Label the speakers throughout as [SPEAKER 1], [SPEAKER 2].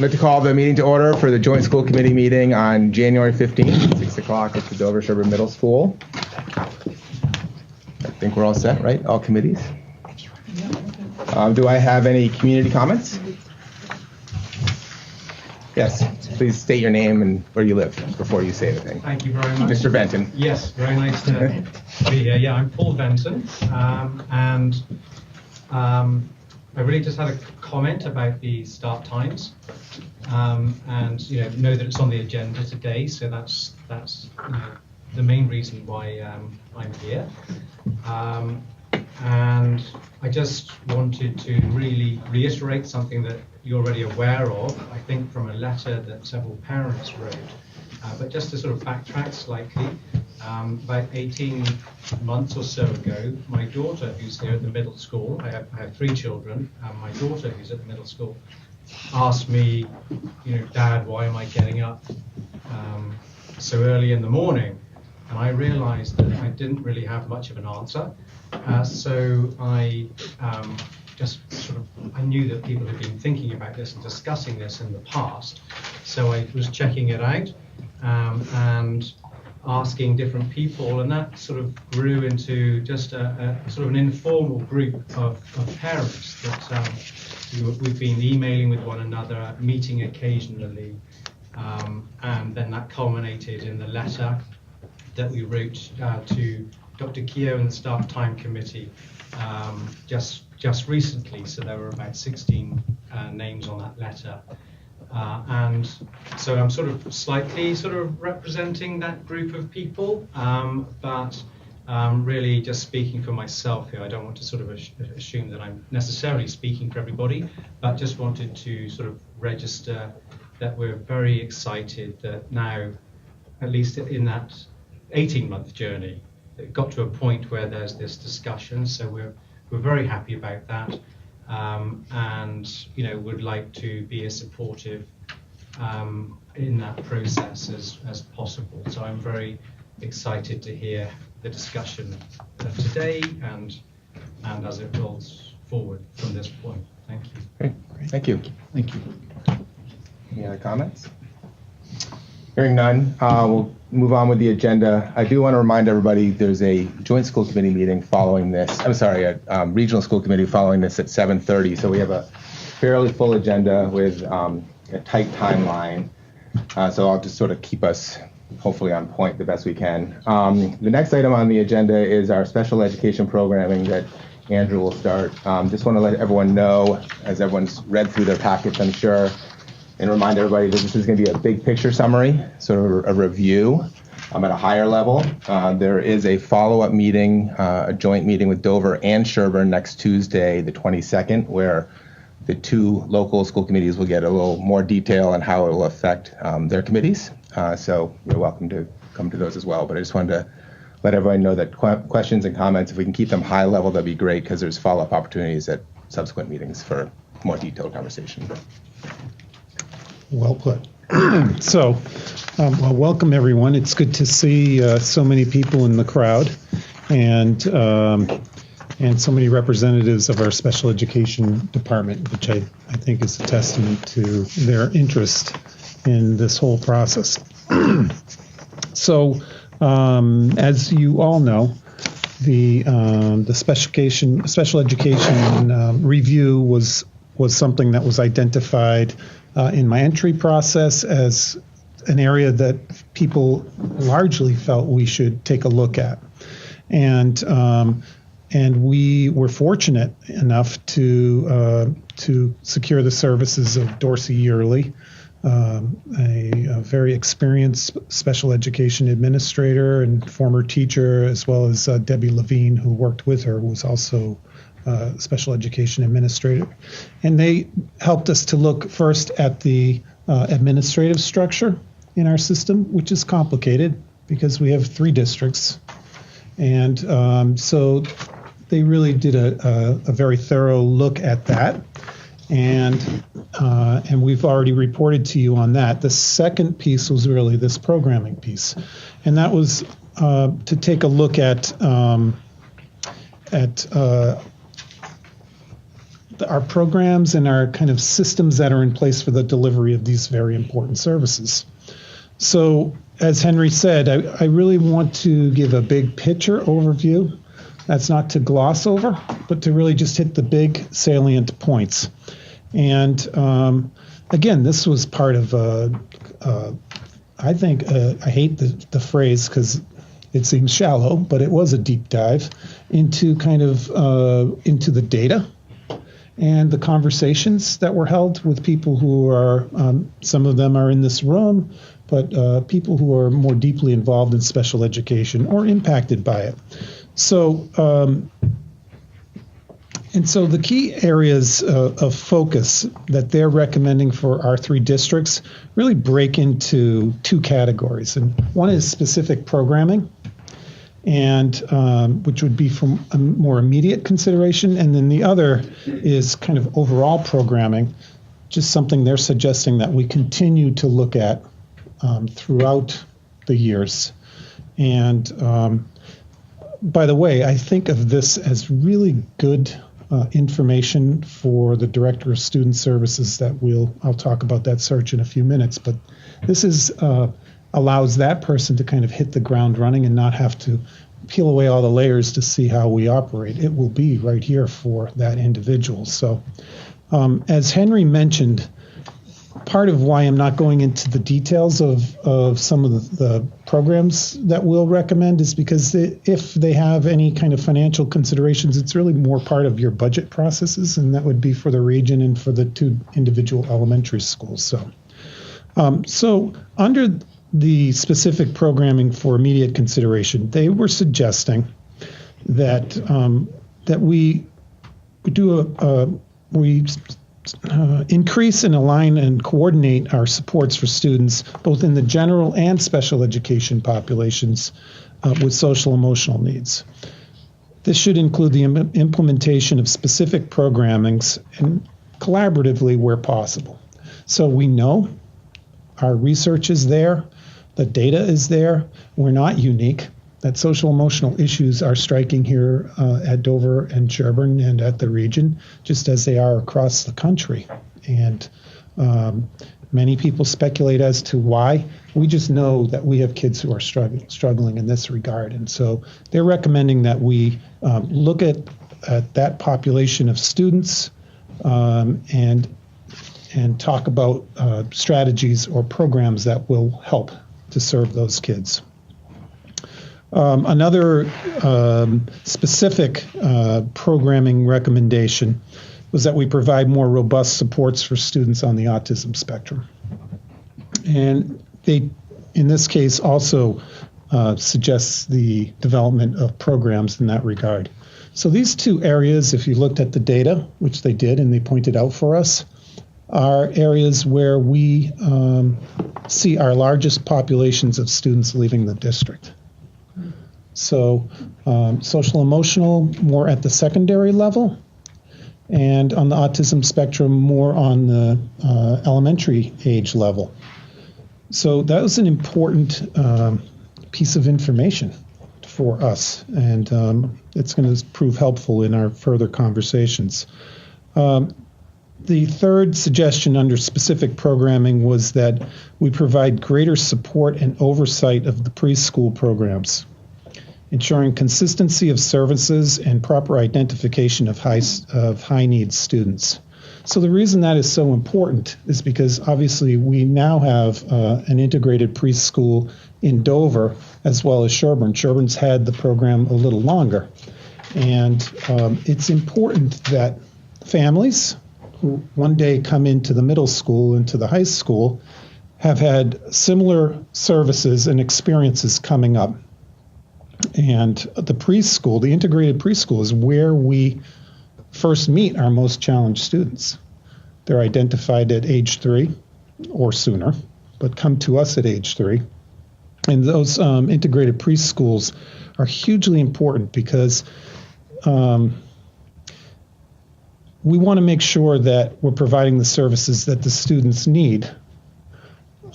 [SPEAKER 1] like to call the meeting to order for the Joint School Committee meeting on January 15th, 6 o'clock at the Dover-Sherborn Middle School. I think we're all set, right? All committees? Do I have any community comments? Yes, please state your name and where you live before you say anything.
[SPEAKER 2] Thank you very much.
[SPEAKER 1] Mr. Benton.
[SPEAKER 2] Yes, very nice to be here. Yeah, I'm Paul Benton, and I really just had a comment about the start times, and know that it's on the agenda today, so that's the main reason why I'm here. And I just wanted to really reiterate something that you're already aware of, I think from a letter that several parents wrote, but just to sort of backtrack slightly, about 18 months or so ago, my daughter, who's here at the middle school, I have 3 children, and my daughter, who's at the middle school, asked me, Dad, why am I getting up so early in the morning? And I realized that I didn't really have much of an answer. So I I knew that people had been thinking about this and discussing this in the past. So I was checking it out and asking different people, and that sort of grew into just a sort of an informal group of parents that we've been emailing with one another, meeting occasionally, and then that culminated in the letter that we wrote to Dr. Keogh and the Staff Time Committee just recently. So there were about 16 names on that letter. And so I'm slightly representing that group of people, but really just speaking for myself here. I don't want to assume that I'm necessarily speaking for everybody, but just wanted to register that we're very excited that now, at least in that 18-month journey, it got to a point where there's this discussion. So we're very happy about that. And would like to be as supportive in that process as possible. So I'm very excited to hear the discussion today and as it rolls forward from this point. Thank you.
[SPEAKER 1] Great. Thank you.
[SPEAKER 3] Thank you.
[SPEAKER 1] Any other comments? Hearing none, we'll move on with the agenda. I do want to remind everybody there's a joint school committee meeting following this. A regional school committee following this at 7:30. So we have a fairly full agenda with a tight timeline. So I'll just sort of keep us hopefully on point the best we can. The next item on the agenda is our special education programming that Andrew will start. Just want to let everyone know, as everyone's read through their packets, I'm sure, and remind everybody that this is going to be a big picture summary, sort of a review at a higher level. There is a follow-up meeting, a joint meeting with Dover and Sherborn next Tuesday, the 22nd, where the 2 local school committees will get a little more detail on how it will affect their committees. So you're welcome to come to those as well. But I just wanted to let everybody know that questions and comments, if we can keep them high level, that'd be great, because there's follow-up opportunities at subsequent meetings for more detailed conversation.
[SPEAKER 3] Well put. So, welcome everyone. It's good to see so many people in the crowd, and so many representatives of our special education department, which I think is a testament to their interest in this whole process. So, as you all know, the special education review was something that was identified in my entry process as an area that people largely felt we should take a look at. And we were fortunate enough to secure the services of Dorsey Yearly, a very experienced special education administrator and former teacher, as well as Debbie Levine, who worked with her, who was also special education administrator. And they helped us to look first at the administrative structure in our system, which is complicated because we have 3 districts. And so they really did a very thorough look at that. And we've already reported to you on that. The second piece was really this programming piece. And that was to take a look at our programs and our kind of systems that are in place for the delivery of these very important services. So, as Henry said, I really want to give a big picture overview. That's not to gloss over, but to really just hit the big salient points. And again, this was part of, I think, I hate the phrase because it seems shallow, but it was a deep dive into kind of into the data and the conversations that were held with people who are, some of them are in this room, but people who are more deeply involved in special education or impacted by it. So, and so the key areas of focus that they're recommending for our 3 districts really break into 2 categories. And one is specific programming, and which would be from a more immediate consideration. And then the other is kind of overall programming, just something they're suggesting that we continue to look at throughout the years. And by the way, I think of this as really good information for the Director of Student Services that I'll talk about that search in a few minutes, but this is allows that person to kind of hit the ground running and not have to peel away all the layers to see how we operate. It will be right here for that individual. So as Henry mentioned, part of why I'm not going into the details of some of the programs that we'll recommend is because if they have any kind of financial considerations, it's really more part of your budget processes, and that would be for the region and for the 2 individual elementary schools. So under the specific programming for immediate consideration, they were suggesting that that we do we increase and align and coordinate our supports for students, both in the general and special education populations with social emotional needs. This should include the implementation of specific programmings and collaboratively where possible. So we know our research is there, the data is there, we're not unique, that social emotional issues are striking here at Dover and Sherborn and at the region, just as they are across the country. And many people speculate as to why. We just know that we have kids who are struggling in this regard. And so they're recommending that we look at that population of students and talk about strategies or programs that will help to serve those kids. Another specific programming recommendation was that we provide more robust supports for students on the autism spectrum. And they, in this case, also suggests the development of programs in that regard. So these 2 areas, if you looked at the data, which they did and they pointed out for us, are areas where we see our largest populations of students leaving the district. So social emotional, more at the secondary level, and on the autism spectrum, more on the elementary age level. So that was an important piece of information for us, and it's going to prove helpful in our further conversations. The third suggestion under specific programming was that we provide greater support and oversight of the preschool programs, ensuring consistency of services and proper identification of high needs students. So the reason that is so important is because obviously we now have an integrated preschool in Dover as well as Sherborn. Sherborn's had the program a little longer. And it's important that families who one day come into the middle school, into the high school, have had similar services and experiences coming up. And the preschool, the integrated preschool, is where we first meet our most challenged students. They're identified at age 3 or sooner, but come to us at age 3. And those integrated preschools are hugely important because we want to make sure that we're providing the services that the students need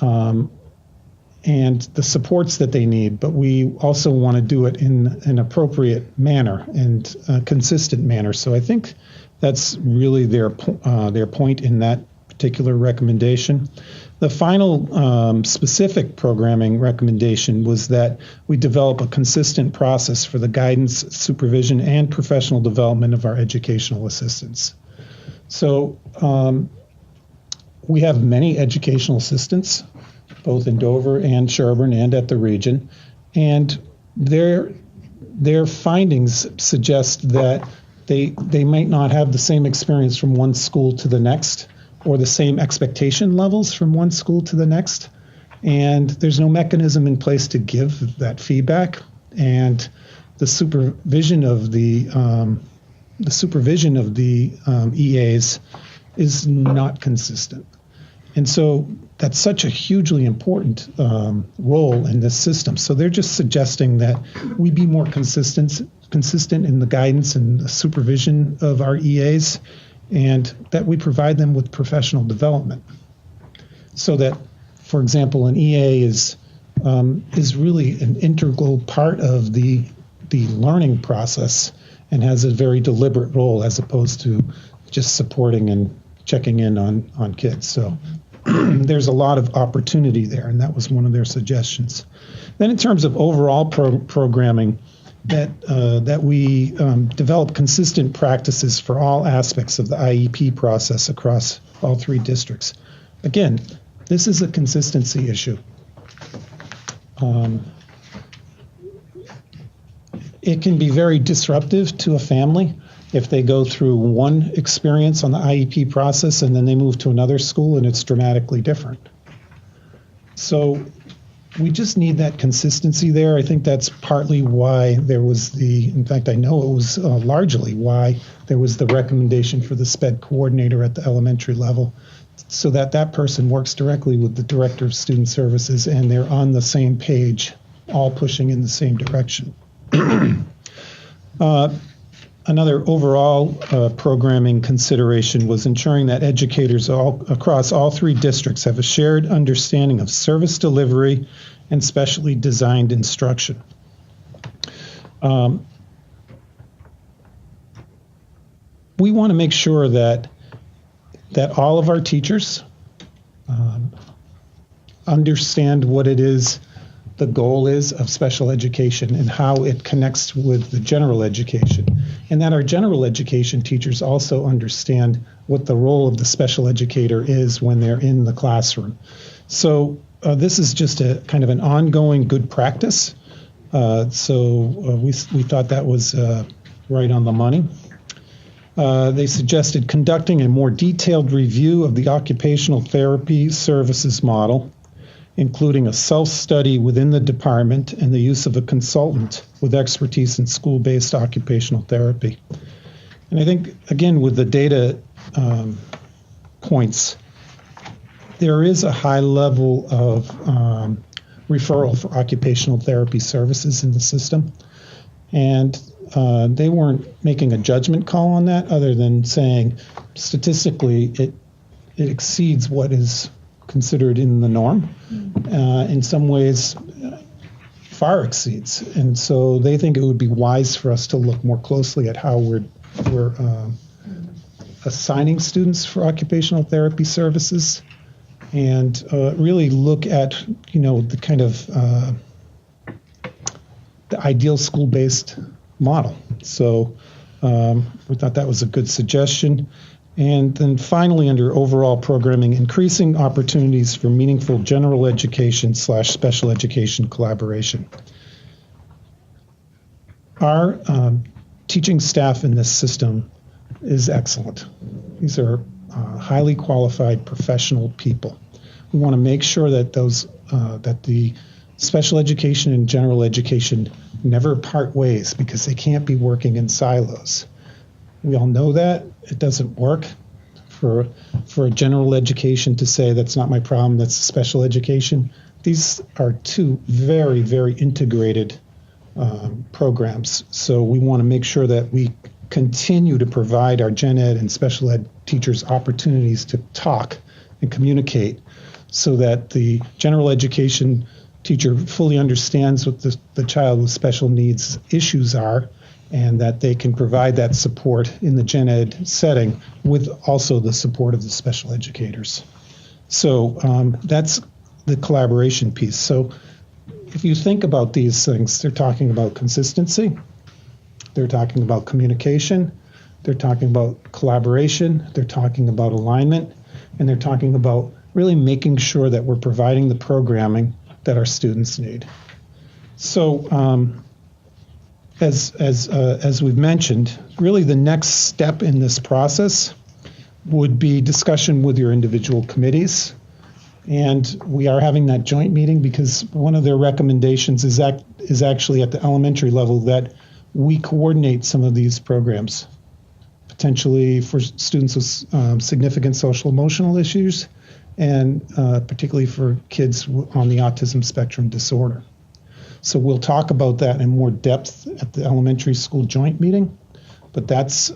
[SPEAKER 3] and the supports that they need, but we also want to do it in an appropriate manner and a consistent manner. So I think That's really their point in that particular recommendation. The final specific programming recommendation was that we develop a consistent process for the guidance, supervision, and professional development of our educational assistants. So we have many educational assistants, both in Dover and Sherborn and at the region, and their findings suggest that they might not have the same experience from one school to the next, or the same expectation levels from one school to the next, and there's no mechanism in place to give that feedback, and the supervision of the EAs is not consistent. And so that's such a hugely important role in this system. So they're just suggesting that we be more consistent in the guidance and the supervision of our EAs, and that we provide them with professional development. So that, for example, an EA is really an integral part of the learning process and has a very deliberate role as opposed to just supporting and checking in on kids. So there's a lot of opportunity there, and that was one of their suggestions. Then in terms of overall programming, that we develop consistent practices for all aspects of the IEP process across all 3 districts. Again, this is a consistency issue. It can be very disruptive to a family if they go through one experience on the IEP process and then they move to another school and it's dramatically different. So we just need that consistency there. I think that's partly why there was in fact, I know it was largely why there was the recommendation for the SPED coordinator at the elementary level, so that person works directly with the director of student services and they're on the same page, all pushing in the same direction. Another overall programming consideration was ensuring that educators across all 3 districts have a shared understanding of service delivery and specially designed instruction. We want to make sure that all of our teachers understand what it is the goal is of special education and how it connects with the general education, and that our general education teachers also understand what the role of the special educator is when they're in the classroom. So this is just a kind of an ongoing good practice. We thought that was right on the money. They suggested conducting a more detailed review of the occupational therapy services model, including a self-study within the department and the use of a consultant with expertise in school-based occupational therapy. And I think, again, with the data points, there is a high level of referral for occupational therapy services in the system. And they weren't making a judgment call on that other than saying statistically it exceeds what is considered in the norm. In some ways, far exceeds. And so they think it would be wise for us to look more closely at how we're assigning students for occupational therapy services, and really look at, the kind of the ideal school-based model. So we thought that was a good suggestion. And then finally, under overall programming, increasing opportunities for meaningful general education / special education collaboration. Our teaching staff in this system is excellent. These are highly qualified professional people. We want to make sure that that the special education and general education never part ways, because they can't be working in silos. We all know that. It doesn't work for a general education to say, that's not my problem, that's special education. These are 2 very, very integrated programs. So we want to make sure that we continue to provide our gen ed and special ed teachers opportunities to talk and communicate, so that the general education teacher fully understands what the child with special needs issues are, and that they can provide that support in the gen ed setting with also the support of the special educators. So that's the collaboration piece. So if you think about these things, they're talking about consistency, they're talking about communication, they're talking about collaboration, they're talking about alignment, and they're talking about really making sure that we're providing the programming that our students need. So as we've mentioned, really the next step in this process would be discussion with your individual committees. And we are having that joint meeting because one of their recommendations is actually at the elementary level that we coordinate some of these programs, potentially for students with significant social emotional issues, and particularly for kids on the autism spectrum disorder. So we'll talk about that in more depth at the elementary school joint meeting, but that's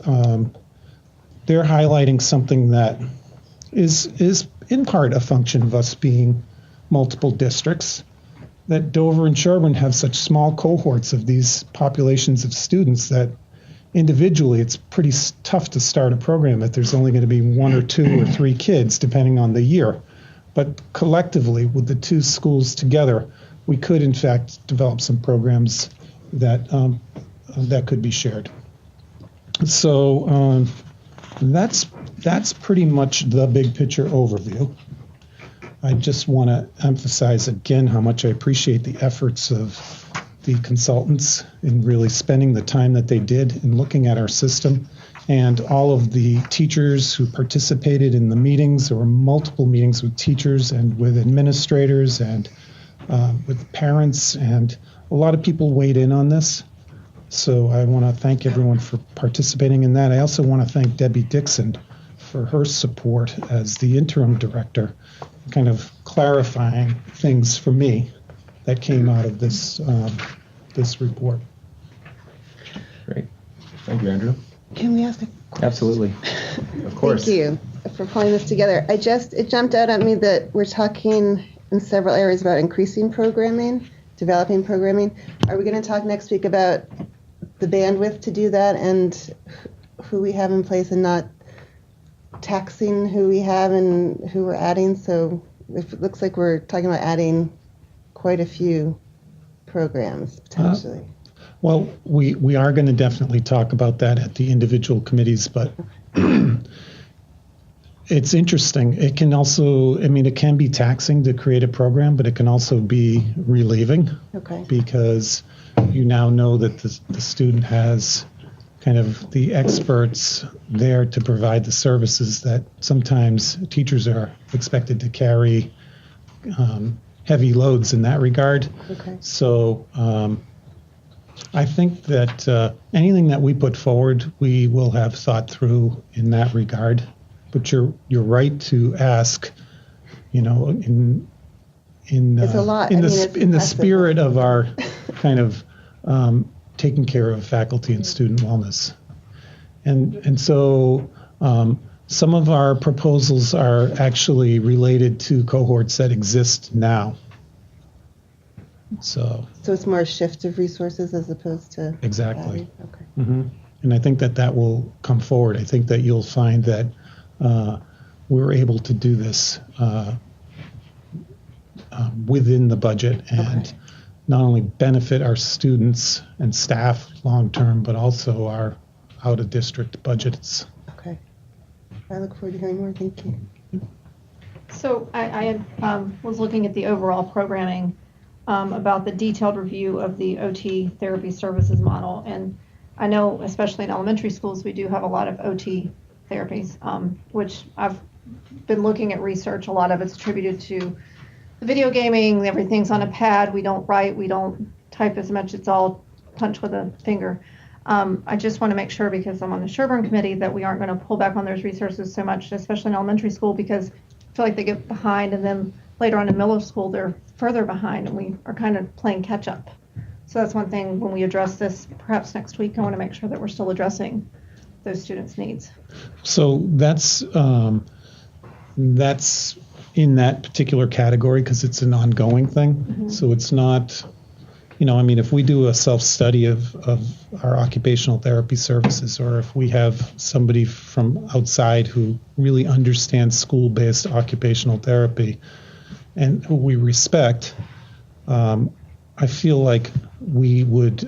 [SPEAKER 3] they're highlighting something that is in part a function of us being multiple districts, that Dover and Sherborn have such small cohorts of these populations of students that individually it's pretty tough to start a program if there's only going to be 1 or 2 or 3 kids depending on the year. But collectively, with the 2 schools together, we could in fact develop some programs that that could be shared. So that's pretty much the big picture overview. I just want to emphasize again how much I appreciate the efforts of the consultants in really spending the time that they did in looking at our system, and all of the teachers who participated in the meetings. There were multiple meetings with teachers and with administrators and with parents, and a lot of people weighed in on this. So I want to thank everyone for participating in that. I also want to thank Debbie Dixon for her support as the interim director, kind of clarifying things for me that came out of this this report.
[SPEAKER 1] Great. Thank you, Andrew.
[SPEAKER 4] Can we ask a question?
[SPEAKER 1] Absolutely. Of course.
[SPEAKER 4] Thank you for pulling this together. It jumped out at me that we're talking in several areas about increasing programming, developing programming. Are we going to talk next week about the bandwidth to do that and who we have in place and not taxing who we have and who we're adding? So it looks like we're talking about adding quite a few programs potentially.
[SPEAKER 3] Well, we are going to definitely talk about that at the individual committees, but it's interesting. It can also, it can be taxing to create a program, but it can also be relieving.
[SPEAKER 4] Okay.
[SPEAKER 3] Because you now know that the student has kind of the experts there to provide the services that sometimes teachers are expected to carry heavy loads in that regard.
[SPEAKER 4] Okay.
[SPEAKER 3] So I think that anything that we put forward, we will have thought through in that regard. But you're right to ask, in
[SPEAKER 4] it's a lot.
[SPEAKER 3] in the spirit of our kind of taking care of faculty and student wellness, and so some of our proposals are actually related to cohorts that exist now. So
[SPEAKER 4] it's more a shift of resources as opposed to
[SPEAKER 3] exactly.
[SPEAKER 4] adding. Okay.
[SPEAKER 3] Mm-hmm. And I think that will come forward. I think that you'll find that we're able to do this within the budget and not only benefit our students and staff long term, but also our out of district budgets.
[SPEAKER 4] Okay. I look forward to hearing more. Thank you.
[SPEAKER 5] So I was looking at the overall programming about the detailed review of the OT therapy services model. And I know, especially in elementary schools, we do have a lot of OT therapies, which I've been looking at research. A lot of it's attributed to the video gaming. Everything's on a pad. We don't write. We don't type as much. It's all punch with a finger. I just want to make sure, because I'm on the Sherborn committee, that we aren't going to pull back on those resources so much, especially in elementary school, because I feel like they get behind, and then later on in middle school, they're further behind, and we are kind of playing catch up. So that's one thing when we address this, perhaps next week, I want to make sure that we're still addressing those students' needs.
[SPEAKER 3] So that's in that particular category because it's an ongoing thing. Mm-hmm. So it's not I mean, if we do a self-study of our occupational therapy services, or if we have somebody from outside who really understands school-based occupational therapy and who we respect, I feel like we would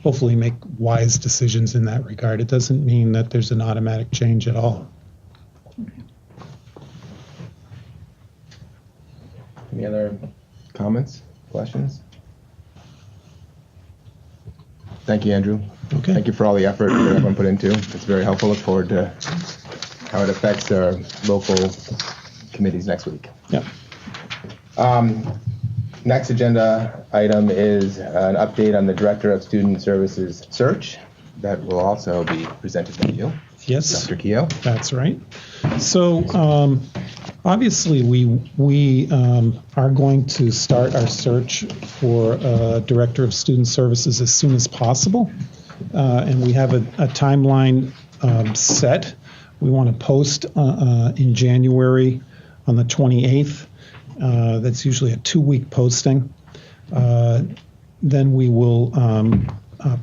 [SPEAKER 3] hopefully make wise decisions in that regard. It doesn't mean that there's an automatic change at all.
[SPEAKER 1] Any other comments, questions? Thank you, Andrew.
[SPEAKER 3] Okay.
[SPEAKER 1] Thank you for all the effort that everyone put into. It's very helpful. Look forward to how it affects our local committees next week.
[SPEAKER 3] Yeah.
[SPEAKER 1] Next agenda item is an update on the Director of Student Services search that will also be presented to you.
[SPEAKER 3] Yes.
[SPEAKER 1] Dr. Keogh.
[SPEAKER 3] That's right. So obviously we are going to start our search for Director of Student Services as soon as possible. And we have a timeline set. We want to post in January on the 28th. That's usually a 2-week posting. Then we will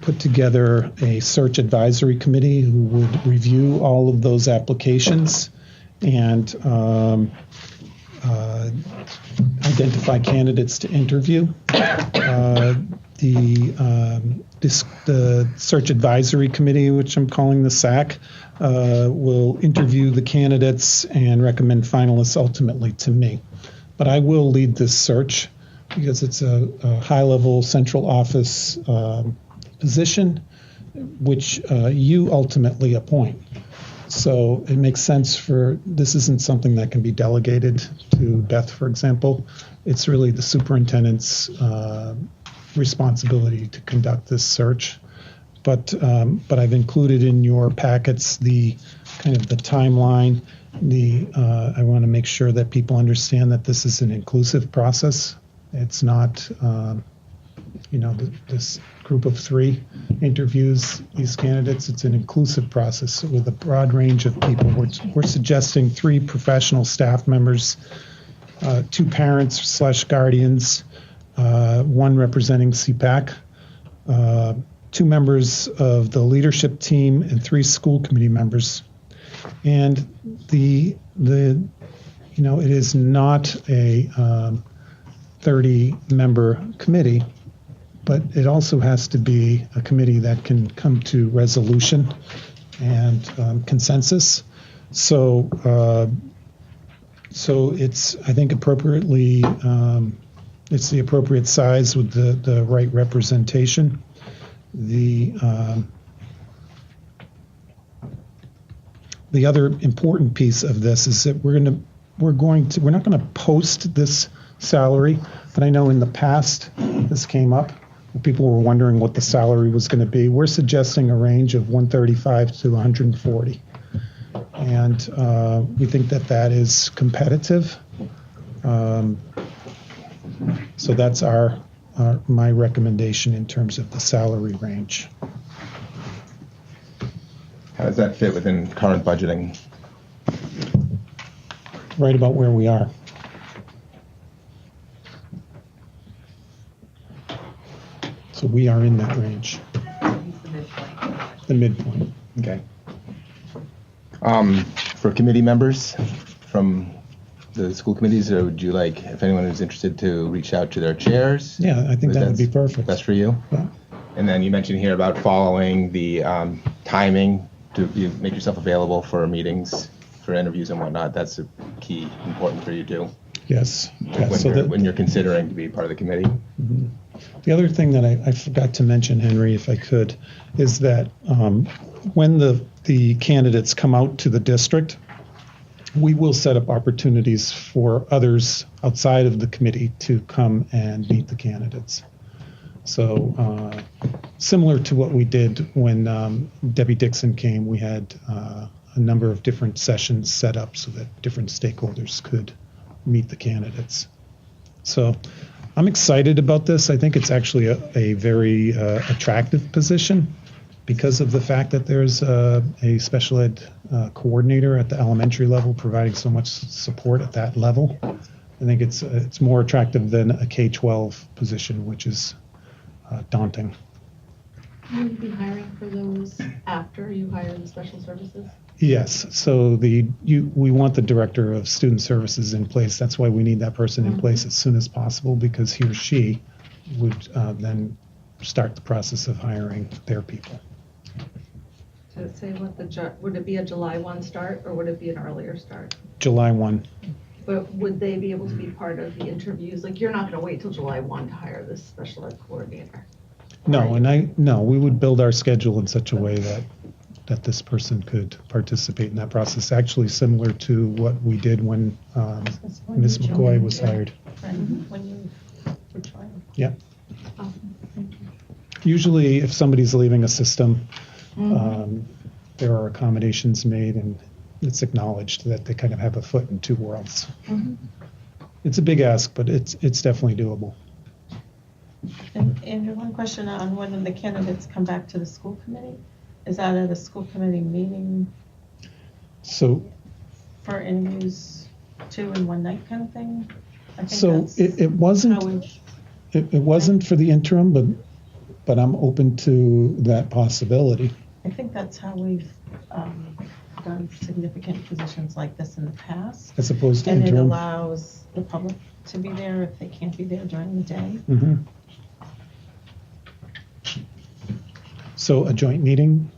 [SPEAKER 3] put together a search advisory committee who would review all of those applications and identify candidates to interview. The search advisory committee, which I'm calling the SAC, will interview the candidates and recommend finalists ultimately to me. But I will lead this search because it's a high-level central office position, which you ultimately appoint. So it makes sense this isn't something that can be delegated to Beth, for example. It's really the superintendent's responsibility to conduct this search. But I've included in your packets the kind of the timeline. I want to make sure that people understand that this is an inclusive process. It's not, this group of 3 interviews these candidates. It's an inclusive process with a broad range of people. We're suggesting 3 professional staff members, 2 parents / guardians, 1 representing CPAC, 2 members of the leadership team, and 3 school committee members. And it is not a 30-member committee, but it also has to be a committee that can come to resolution and consensus. So it's, I think, appropriately, it's the appropriate size with the right representation. The other important piece of this is that we're not going to post this salary, but I know in the past this came up. People were wondering what the salary was going to be. We're suggesting a range of 135 to 140, and we think that is competitive. So that's my recommendation in terms of the salary range.
[SPEAKER 1] How does that fit within current budgeting?
[SPEAKER 3] Right about where we are. So we are in that range. The midpoint.
[SPEAKER 1] Okay. For committee members from the school committees, or would you like, if anyone is interested, to reach out to their chairs?
[SPEAKER 3] Yeah, I think that would be perfect.
[SPEAKER 1] Best for you?
[SPEAKER 3] Yeah.
[SPEAKER 1] And then you mentioned here about following the timing to make yourself available for meetings, for interviews and whatnot. That's a key, important for you too.
[SPEAKER 3] Yes.
[SPEAKER 1] When you're considering to be part of the committee.
[SPEAKER 3] Mm-hmm. The other thing that I forgot to mention, Henry, if I could, is that when the candidates come out to the district, we will set up opportunities for others outside of the committee to come and meet the candidates. So similar to what we did when Debbie Dixon came, we had a number of different sessions set up so that different stakeholders could meet the candidates. So I'm excited about this. I think it's actually a very attractive position because of the fact that there's a special ed coordinator at the elementary level providing so much support at that level. I think it's more attractive than a K-12 position, which is daunting.
[SPEAKER 6] Will you be hiring for those after you hire the special services?
[SPEAKER 3] Yes, so we want the director of student services in place. That's why we need that person in place as soon as possible, because he or she would then start the process of hiring their people.
[SPEAKER 6] To say what would it be a July 1 start or would it be an earlier start?
[SPEAKER 3] July 1.
[SPEAKER 6] But would they be able to be part of the interviews? Like, you're not going to wait till July 1 to hire this special ed coordinator?
[SPEAKER 3] No, we would build our schedule in such a way that this person could participate in that process, actually similar to what we did when Ms. McCoy was hired.
[SPEAKER 6] When you were trying.
[SPEAKER 3] Yeah.
[SPEAKER 6] Awesome. Thank you.
[SPEAKER 3] Usually, if somebody's leaving a system, there are accommodations made, and it's acknowledged that they kind of have a foot in two worlds. It's a big ask, but it's definitely doable.
[SPEAKER 7] And Andrew, one question on when the candidates come back to the school committee. Is that at a school committee meeting
[SPEAKER 3] So,
[SPEAKER 7] for interviews 2 in one night kind of thing? I think
[SPEAKER 3] so
[SPEAKER 7] that's
[SPEAKER 3] it wasn't
[SPEAKER 7] how we've-
[SPEAKER 3] it wasn't for the interim, but I'm open to that possibility.
[SPEAKER 7] I think that's how we've done significant positions like this in the past.
[SPEAKER 3] As opposed to
[SPEAKER 7] And it
[SPEAKER 3] interim.
[SPEAKER 7] allows the public to be there if they can't be there during the day.
[SPEAKER 3] Mhm. So a joint meeting?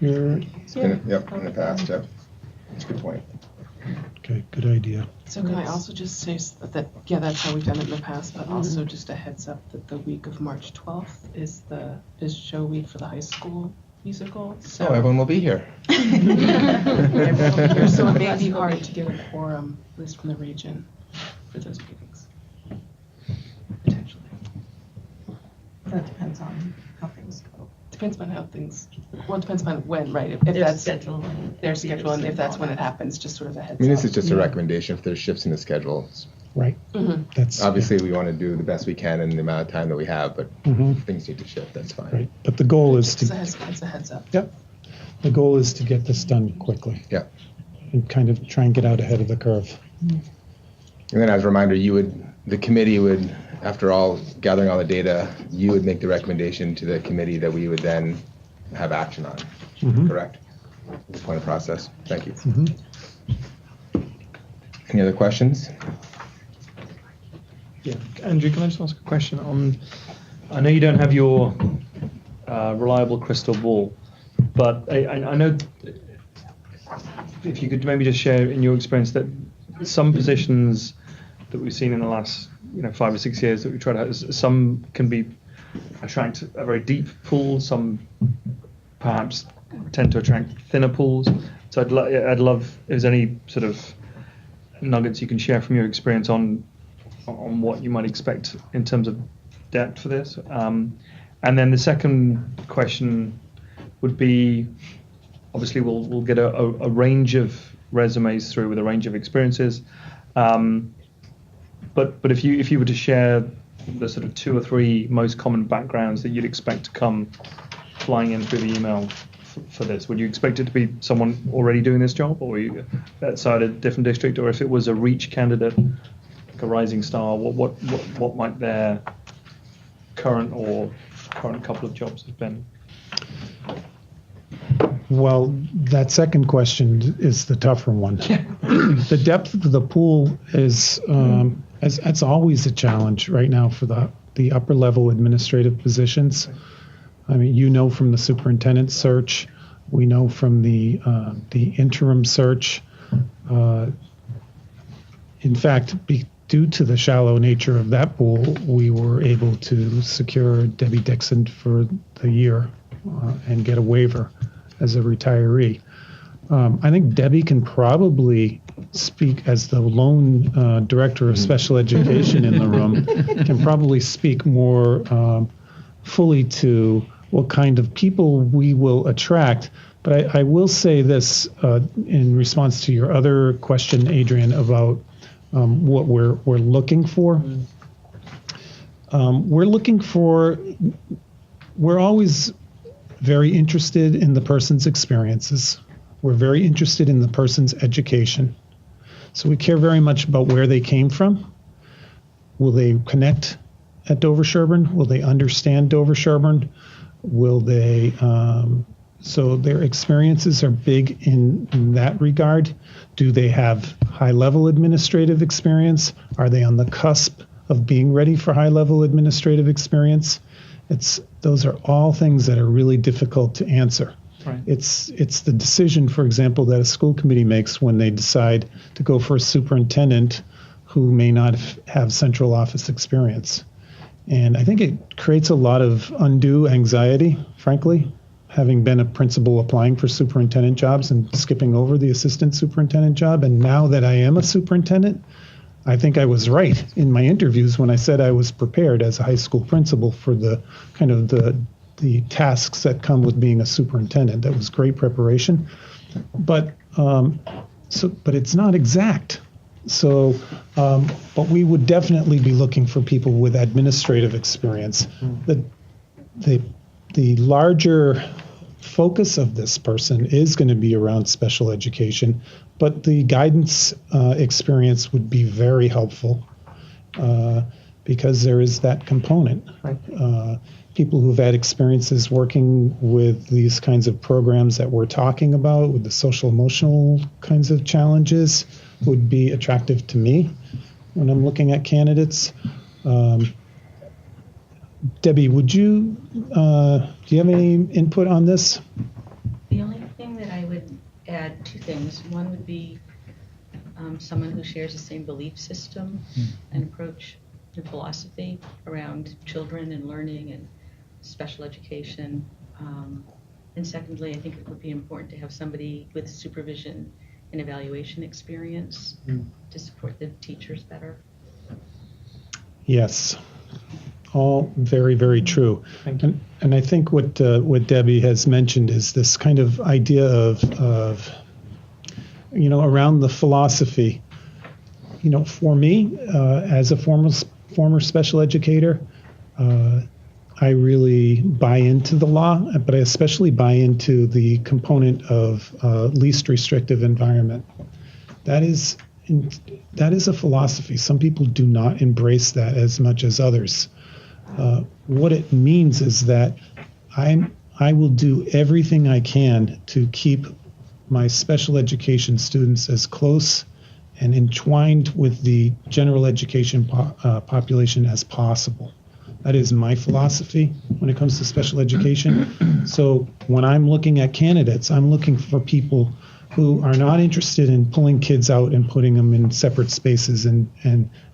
[SPEAKER 1] It's been, yep, in the past, yep. That's a good point.
[SPEAKER 3] Okay, good idea.
[SPEAKER 8] So can I also just say that, yeah, that's how we've done it in the past, but also just a heads up that the week of March 12th is show week for the high school musical.
[SPEAKER 1] So everyone will be here.
[SPEAKER 8] Everyone will be here, so it may be hard to get a quorum, at least from the region, for those meetings. Potentially.
[SPEAKER 7] That depends on how things go.
[SPEAKER 8] Depends on how things, well, it depends on when, right? If
[SPEAKER 7] Their
[SPEAKER 8] that's
[SPEAKER 7] schedule.
[SPEAKER 8] their schedule, and if that's when it happens, just sort of a heads up.
[SPEAKER 1] I mean, this is just a recommendation if there's shifts in the schedule.
[SPEAKER 3] Right. That's
[SPEAKER 1] Obviously, we want to do the best we can in the amount of time that we have, but if things need to shift, that's fine.
[SPEAKER 3] right. But the goal is
[SPEAKER 8] It's
[SPEAKER 3] to
[SPEAKER 8] a heads up.
[SPEAKER 3] Yep. The goal is to get this done quickly
[SPEAKER 1] Yeah.
[SPEAKER 3] and kind of try and get out ahead of the curve.
[SPEAKER 1] And then as a reminder, the committee would, after all, gathering all the data, you would make the recommendation to the committee that we would then have action on, correct? This point of process. Thank you. Any other questions?
[SPEAKER 9] Yeah, Andrew, can I just ask a question on, I know you don't have your reliable crystal ball, but I know if you could maybe just share in your experience that some positions that we've seen in the last 5 or 6 years that we tried out, some can be attract a very deep pool, some perhaps tend to attract thinner pools. So I'd love if there's any sort of nuggets you can share from your experience on what you might expect in terms of depth for this. And then the second question would be, obviously we'll get a range of resumes through with a range of experiences. But if you were to share the sort of 2 or 3 most common backgrounds that you'd expect to come flying in through the email for this, would you expect it to be someone already doing this job, or you outside a different district, or if it was a reach candidate, like a rising star, what might their current couple of jobs have been?
[SPEAKER 3] Well, that second question is the tougher one. The depth of the pool is that's always a challenge right now for the upper level administrative positions. I mean, from the superintendent search, we know from the interim search. In fact, due to the shallow nature of that pool, we were able to secure Debbie Dixon for the year and get a waiver as a retiree. I think Debbie can probably speak as the lone director of special education in the room, can probably speak more fully to what kind of people we will attract. But I will say this in response to your other question, Adrian, about what we're looking for. We're always very interested in the person's experiences. We're very interested in the person's education. So we care very much about where they came from. Will they connect at Dover-Sherborn? Will they understand Dover-Sherborn? Will they? So their experiences are big in that regard. Do they have high-level administrative experience? Are they on the cusp of being ready for high-level administrative experience? Those are all things that are really difficult to answer.
[SPEAKER 9] Right.
[SPEAKER 3] It's the decision, for example, that a school committee makes when they decide to go for a superintendent who may not have central office experience. And I think it creates a lot of undue anxiety, frankly, having been a principal applying for superintendent jobs and skipping over the assistant superintendent job. And now that I am a superintendent, I think I was right in my interviews when I said I was prepared as a high school principal for the kind of the tasks that come with being a superintendent. That was great preparation, but it's not exact. So, but we would definitely be looking for people with administrative experience. The larger focus of this person is going to be around special education, but the guidance experience would be very helpful because there is that component.
[SPEAKER 9] Right.
[SPEAKER 3] People who've had experiences working with these kinds of programs that we're talking about, with the social emotional kinds of challenges, would be attractive to me when I'm looking at candidates. Debbie, do you have any input on this?
[SPEAKER 10] The only thing that I would add, two things. One would be someone who shares the same belief system and approach and philosophy around children and learning and special education. And secondly, I think it would be important to have somebody with supervision and evaluation experience to support the teachers better.
[SPEAKER 3] Yes, all very, very true. And I think what Debbie has mentioned is this kind of idea of around the philosophy. For me, as a former special educator, I really buy into the law, but I especially buy into the component of least restrictive environment. That is a philosophy. Some people do not embrace that as much as others. What it means is that I will do everything I can to keep my special education students as close and entwined with the general education population as possible. That is my philosophy when it comes to special education. So when I'm looking at candidates, I'm looking for people who are not interested in pulling kids out and putting them in separate spaces and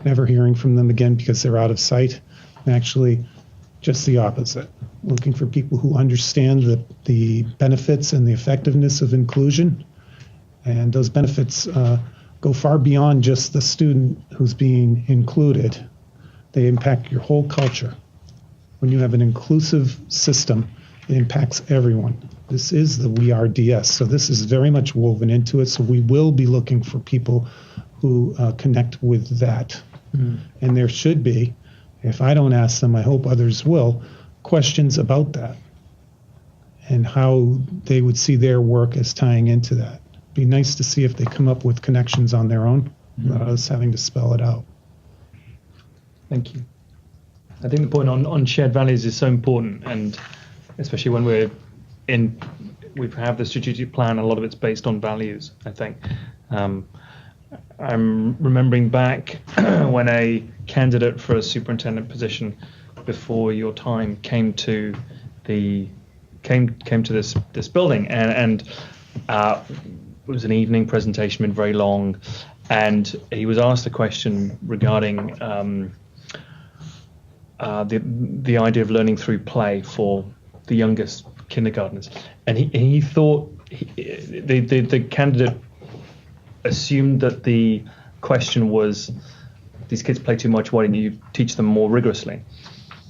[SPEAKER 3] never hearing from them again because they're out of sight. Actually, just the opposite. Looking for people who understand the benefits and the effectiveness of inclusion. And those benefits go far beyond just the student who's being included. They impact your whole culture. When you have an inclusive system, it impacts everyone. This is the We Are DS, so this is very much woven into it. So we will be looking for people who connect with that. And there should be, if I don't ask them, I hope others will, questions about that and how they would see their work as tying into that. It'd be nice to see if they come up with connections on their own without us having to spell it out.
[SPEAKER 9] Thank you. I think the point on shared values is so important, and especially when we have the strategic plan, a lot of it's based on values, I think. I'm remembering back when a candidate for a superintendent position before your time came to this building, and it was an evening presentation, been very long, and he was asked a question regarding the idea of learning through play for the youngest kindergartners, and he thought the candidate assumed that the question was, these kids play too much, why didn't you teach them more rigorously?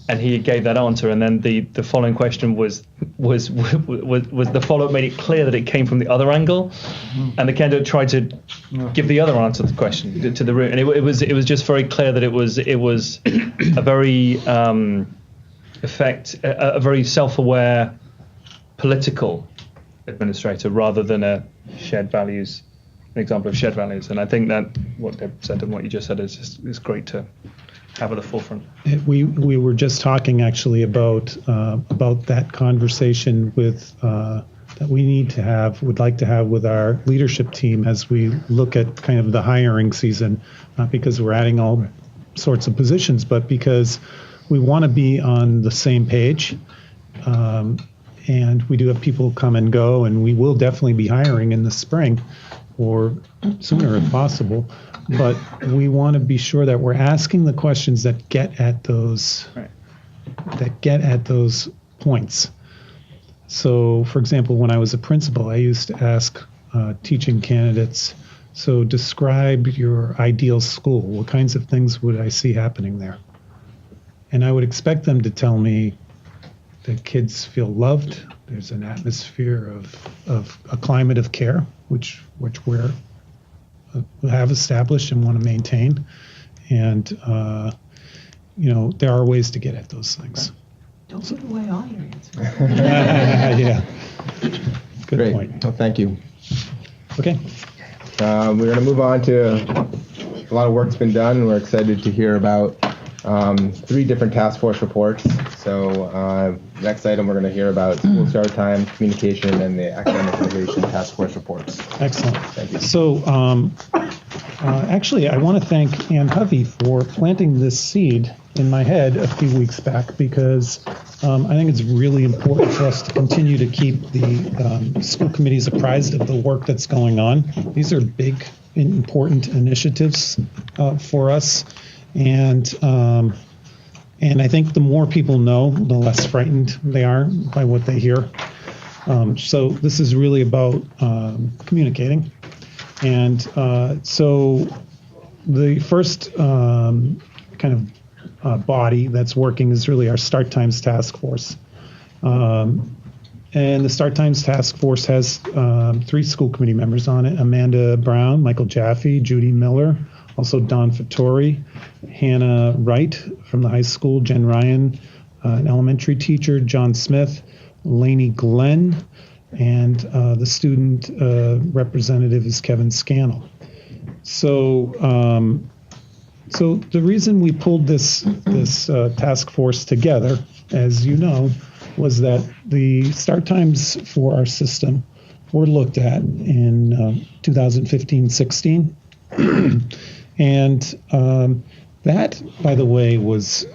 [SPEAKER 9] And he gave that answer, and then the following question was the follow-up made it clear that it came from the other angle, and the candidate tried to give the other answer to the question to the room, and it was just very clear that it was a very a very self-aware political administrator rather than an example of shared values. And I think that what Deb said and what you just said is great to have at the forefront?
[SPEAKER 3] We were just talking actually about that conversation with that we would like to have with our leadership team as we look at kind of the hiring season, not because we're adding all sorts of positions, but because we want to be on the same page. And we do have people come and go, and we will definitely be hiring in the spring or sooner if possible. But we want to be sure that we're asking the questions that get at those points. So, for example, when I was a principal, I used to ask teaching candidates, so describe your ideal school. What kinds of things would I see happening there? And I would expect them to tell me that kids feel loved. There's an atmosphere of a climate of care, which we have established and want to maintain. And, there are ways to get at those things.
[SPEAKER 7] Don't give away all your answers.
[SPEAKER 3] Yeah. Good
[SPEAKER 1] Great.
[SPEAKER 3] point.
[SPEAKER 1] Well, thank you.
[SPEAKER 3] Okay.
[SPEAKER 1] We're going to move on to a lot of work's been done, and we're excited to hear about 3 different task force reports. So next item, we're going to hear about school start time, communication, and the academic innovation task force reports.
[SPEAKER 3] Excellent.
[SPEAKER 1] Thank you.
[SPEAKER 3] So actually, I want to thank Ann Hovey for planting this seed in my head a few weeks back, because I think it's really important for us to continue to keep the school committees apprised of the work that's going on. These are big, important initiatives for us. And I think the more people know, the less frightened they are by what they hear. So this is really about communicating. And so the first kind of body that's working is really our Start Times Task Force. And the Start Times Task Force has 3 school committee members on it: Amanda Brown, Michael Jaffe, Judy Miller, also Don Fattori, Hannah Wright from the high school, Jen Ryan, an elementary teacher, John Smith, Lainey Glenn, and the student representative is Kevin Scannell. So the reason we pulled this task force together, as you know, was that the start times for our system were looked at in 2015-16. And that, by the way, was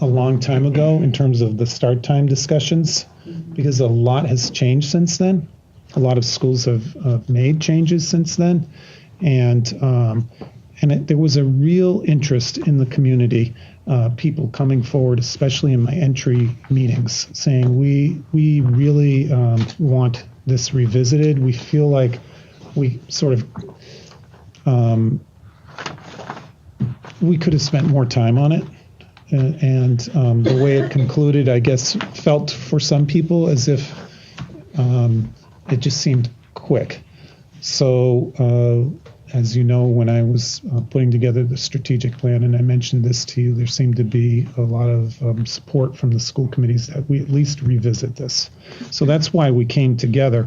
[SPEAKER 3] a long time ago in terms of the start time discussions, because a lot has changed since then. A lot of schools have made changes since then. And there was a real interest in the community, people coming forward, especially in my entry meetings, saying we really want this revisited. We feel like we sort of we could have spent more time on it. And the way it concluded, I guess, felt for some people as if it just seemed quick. So, as you know, when I was putting together the strategic plan, and I mentioned this to you, there seemed to be a lot of support from the school committees that we at least revisit this. So that's why we came together.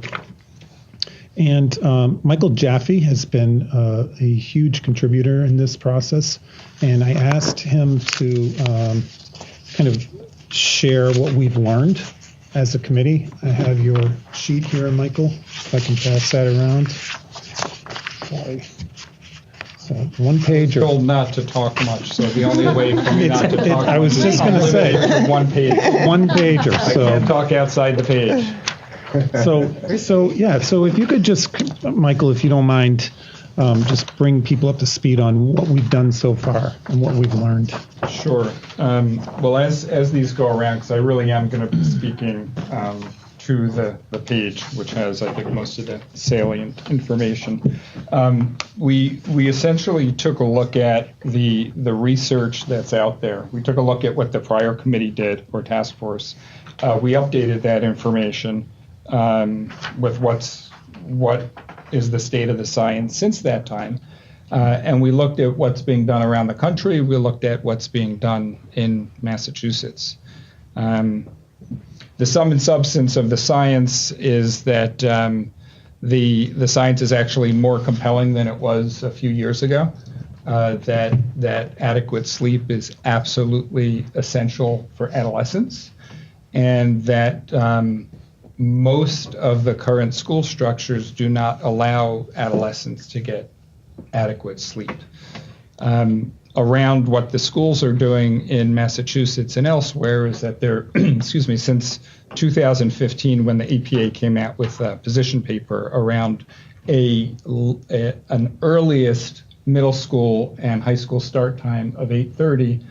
[SPEAKER 3] And Michael Jaffe has been a huge contributor in this process, and I asked him to kind of share what we've learned as a committee. I have your sheet here, Michael, if I can pass that around. Sorry. So 1 page.
[SPEAKER 11] I'm told not to talk much, so the only way for me not to talk
[SPEAKER 3] I was just going to say
[SPEAKER 11] 1 page.
[SPEAKER 3] 1 pager. So
[SPEAKER 11] I can't talk outside the page.
[SPEAKER 3] So if you could just, Michael, if you don't mind, just bring people up to speed on what we've done so far and what we've learned.
[SPEAKER 11] Sure. Well, as these go around, because I really am going to be speaking to the page, which has, I think, most of the salient information. We essentially took a look at the research that's out there. We took a look at what the prior committee did, or task force. We updated that information with what is the state of the science since that time. And we looked at what's being done around the country. We looked at what's being done in Massachusetts. The sum and substance of the science is that the science is actually more compelling than it was a few years ago. that adequate sleep is absolutely essential for adolescents, and that most of the current school structures do not allow adolescents to get adequate sleep. Around what the schools are doing in Massachusetts and elsewhere is that they're, excuse me, since 2015, when the EPA came out with a position paper around an earliest middle school and high school start time of 8:30,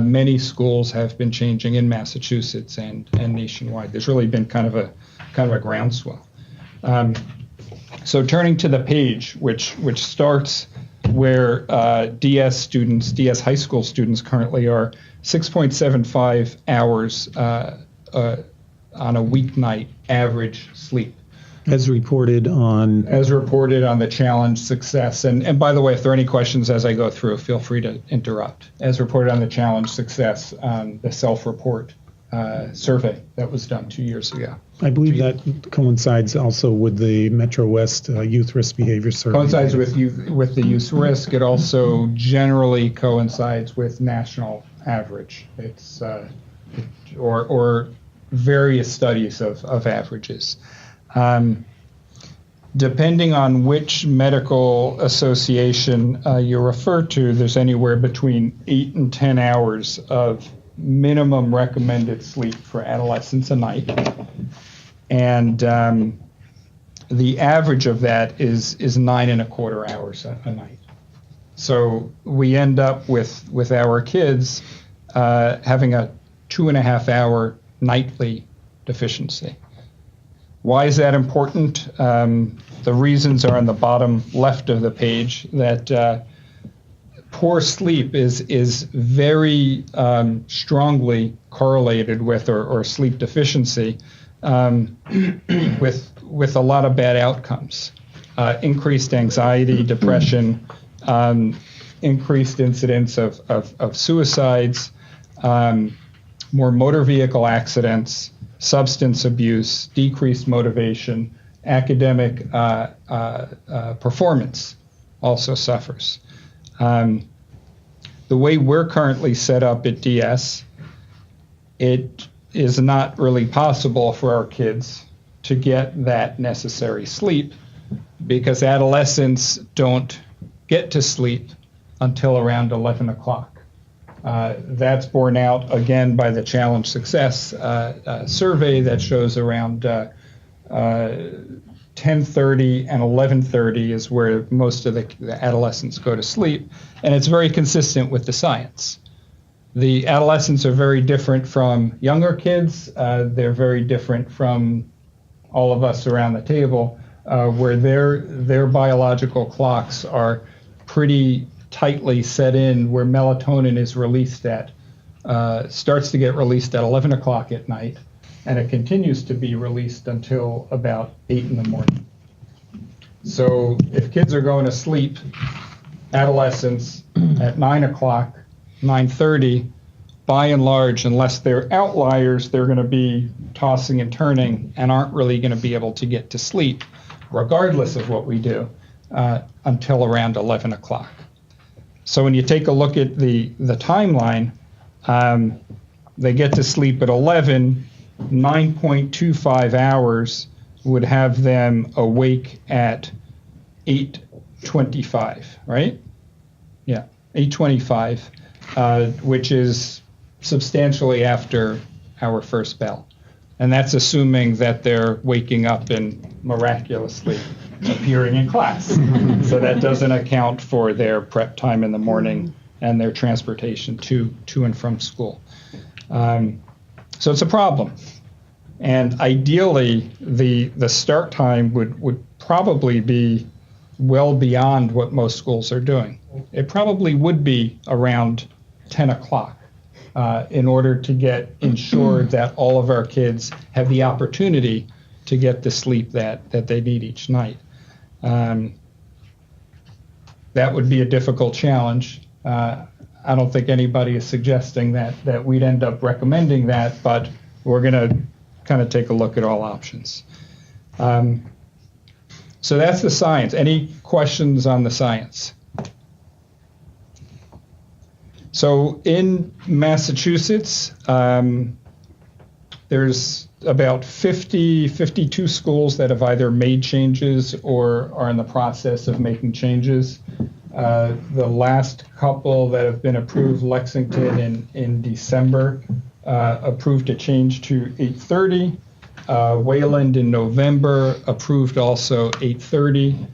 [SPEAKER 11] many schools have been changing in Massachusetts and nationwide. There's really been kind of a groundswell. So turning to the page, which starts where DS high school students currently are 6.75 hours on a weeknight average sleep.
[SPEAKER 3] As reported on
[SPEAKER 11] the challenge success. And by the way, if there are any questions as I go through, feel free to interrupt. As reported on the challenge success, the self-report survey that was done 2 years ago.
[SPEAKER 3] I believe that coincides also with the Metro West Youth Risk Behavior Survey.
[SPEAKER 11] Coincides with the youth risk. It also generally coincides with national average. It's or various studies of averages. Depending on which medical association you refer to, there's anywhere between 8 and 10 hours of minimum recommended sleep for adolescents a night. And the average of that is 9.25 hours a night. So we end up with our kids having a 2.5 hour nightly deficiency. Why is that important? The reasons are on the bottom left of the page, that poor sleep is very strongly correlated with, or sleep deficiency, with a lot of bad outcomes. Increased anxiety, depression, increased incidence of suicides, more motor vehicle accidents, substance abuse, decreased motivation, academic performance also suffers. The way we're currently set up at DS, it is not really possible for our kids to get that necessary sleep because adolescents don't get to sleep until around 11 o'clock. That's borne out again by the challenge success survey that shows around 10:30 and 11:30 is where most of the adolescents go to sleep, and it's very consistent with the science. The adolescents are very different from younger kids. They're very different from all of us around the table, where their biological clocks are pretty tightly set in, where melatonin is released starts to get released at 11 o'clock at night, and it continues to be released until about 8 in the morning. So if kids are going to sleep, adolescents, at 9 o'clock, 9:30, by and large, unless they're outliers, they're going to be tossing and turning and aren't really going to be able to get to sleep, regardless of what we do, until around 11 o'clock. So when you take a look at the timeline, they get to sleep at 11, 9.25 hours would have them awake at 8:25, right? Yeah, 8:25, which is substantially after our first bell. And that's assuming that they're waking up and miraculously appearing in class. So that doesn't account for their prep time in the morning and their transportation to and from school. So it's a problem. And ideally, the start time would probably be well beyond what most schools are doing. It probably would be around 10 o'clock in order to ensure that all of our kids have the opportunity to get the sleep that they need each night. That would be a difficult challenge. I don't think anybody is suggesting that we'd end up recommending that, but we're going to kind of take a look at all options. So that's the science. Any questions on the science? So in Massachusetts, there's about 52 schools that have either made changes or are in the process of making changes. The last couple that have been approved, Lexington in December, approved a change to 8:30. Wayland in November approved also 8:30.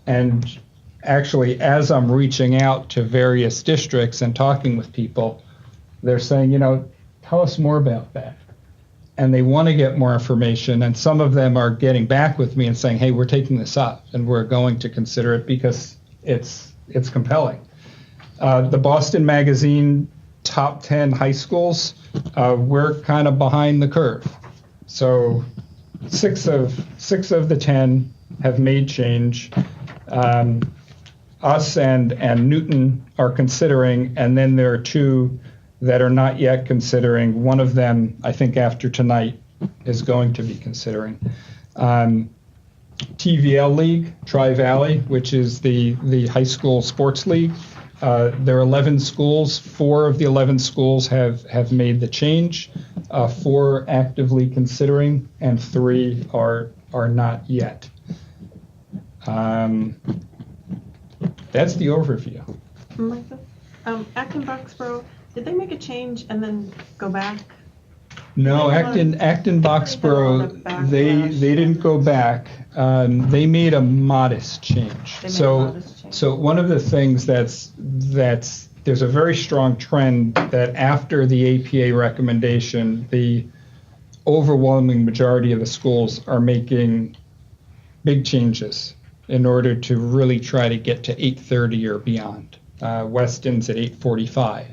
[SPEAKER 11] And actually, as I'm reaching out to various districts and talking with people, they're saying, tell us more about that. And they want to get more information. And some of them are getting back with me and saying, hey, we're taking this up and we're going to consider it because it's compelling. The Boston Magazine top 10 high schools, we're kind of behind the curve. So six of the 10 have made change. Us and Newton are considering, and then there are 2 that are not yet considering. One of them, I think after tonight, is going to be considering. TVL League, Tri-Valley, which is the high school sports league. There are 11 schools. 4 of the 11 schools have made the change. 4 actively considering, and 3 are not yet. That's the overview.
[SPEAKER 7] Martha, ActonBoxborough, did they make a change and then go back?
[SPEAKER 11] No, ActonBoxborough, they didn't go back. They made a modest change. So one of the things that's there's a very strong trend that after the APA recommendation, the overwhelming majority of the schools are making big changes in order to really try to get to 8:30 or beyond. Weston's at 8:45.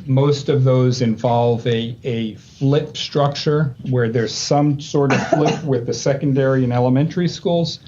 [SPEAKER 11] Most of those involve a flip structure where there's some sort of flip with the secondary and elementary schools.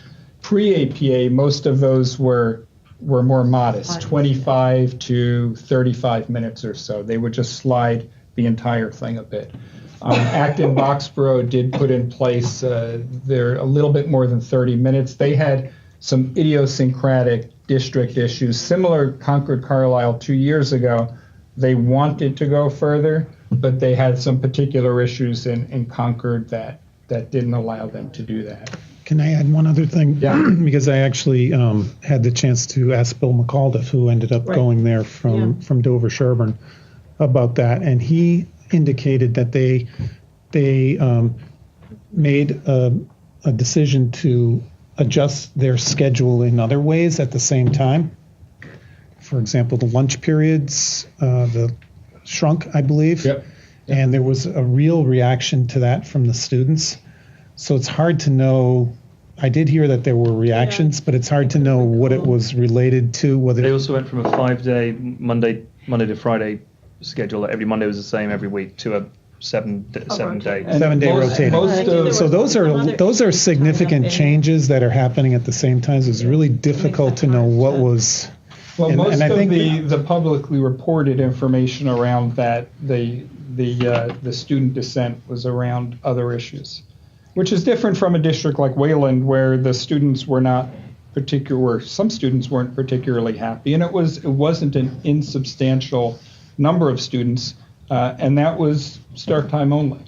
[SPEAKER 11] Pre-APA, most of those were more modest, 25 to 35 minutes or so. They would just slide the entire thing a bit. ActonBoxborough did put in place, they're a little bit more than 30 minutes. They had some idiosyncratic district issues, similar Concord-Carlisle 2 years ago. They wanted to go further, but they had some particular issues in Concord that didn't allow them to do that.
[SPEAKER 3] Can I add one other thing?
[SPEAKER 11] Yeah.
[SPEAKER 3] Because I actually had the chance to ask Bill McAuliffe, who ended up going there from Dover-Sherborn, about that, and he indicated that they made a decision to adjust their schedule in other ways at the same time. For example, the lunch periods, the shrunk, I believe, and there was a real reaction to that from the students. So it's hard to know. I did hear that there were reactions, but it's hard to know what it was related to. Whether
[SPEAKER 9] they also went from a 5-day Monday to Friday schedule that every Monday was the same every week to a 7-day.
[SPEAKER 3] 7-day rotating. So those are significant changes that are happening at the same time. So it's really difficult to know what was.
[SPEAKER 11] Well, most of the publicly reported information around that, the student dissent was around other issues, which is different from a district like Wayland, where the students were not some students weren't particularly happy, and it wasn't an insubstantial number of students, and that was start time only.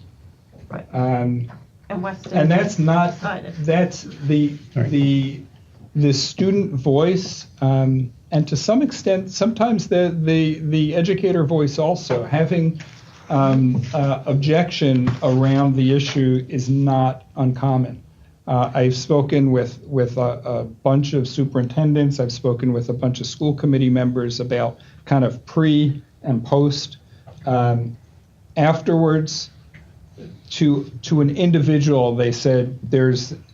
[SPEAKER 7] Right.
[SPEAKER 11] And that's the student voice, and to some extent, sometimes the educator voice also. Having objection around the issue is not uncommon. I've spoken with a bunch of superintendents. I've spoken with a bunch of school committee members about kind of pre and post. Afterwards, to an individual, they said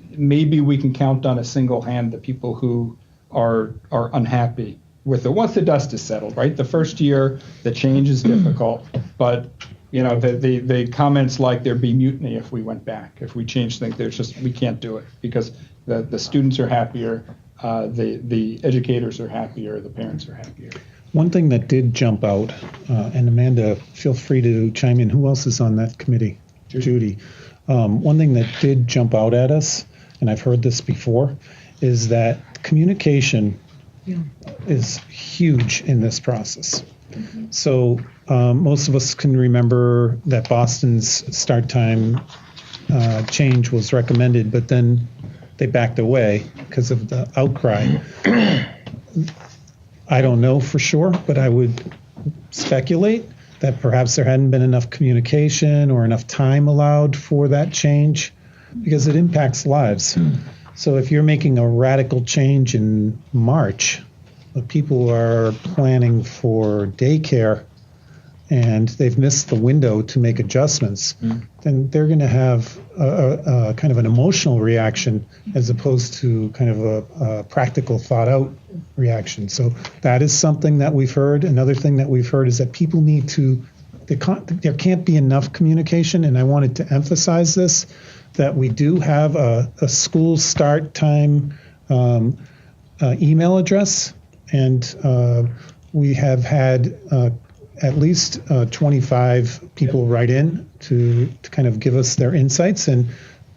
[SPEAKER 11] maybe we can count on a single hand the people who are unhappy with it. Once the dust is settled, right? The first year, the change is difficult, but the comments like there'd be mutiny if we went back, if we changed things. We can't do it because the students are happier, the educators are happier, the parents are happier.
[SPEAKER 3] One thing that did jump out, and Amanda, feel free to chime in. Who else is on that committee? Judy. One thing that did jump out at us, and I've heard this before, is that communication is huge in this process. So most of us can remember that Boston's start time change was recommended, but then they backed away because of the outcry. I don't know for sure, but I would speculate that perhaps there hadn't been enough communication or enough time allowed for that change, because it impacts lives. So if you're making a radical change in March, but people are planning for daycare and they've missed the window to make adjustments, then they're going to have a kind of an emotional reaction as opposed to kind of a practical, thought-out reaction. So that is something that we've heard. Another thing that we've heard is that people need to, there can't be enough communication, and I wanted to emphasize this, that we do have a school start time email address, and we have had at least 25 people write in to kind of give us their insights, and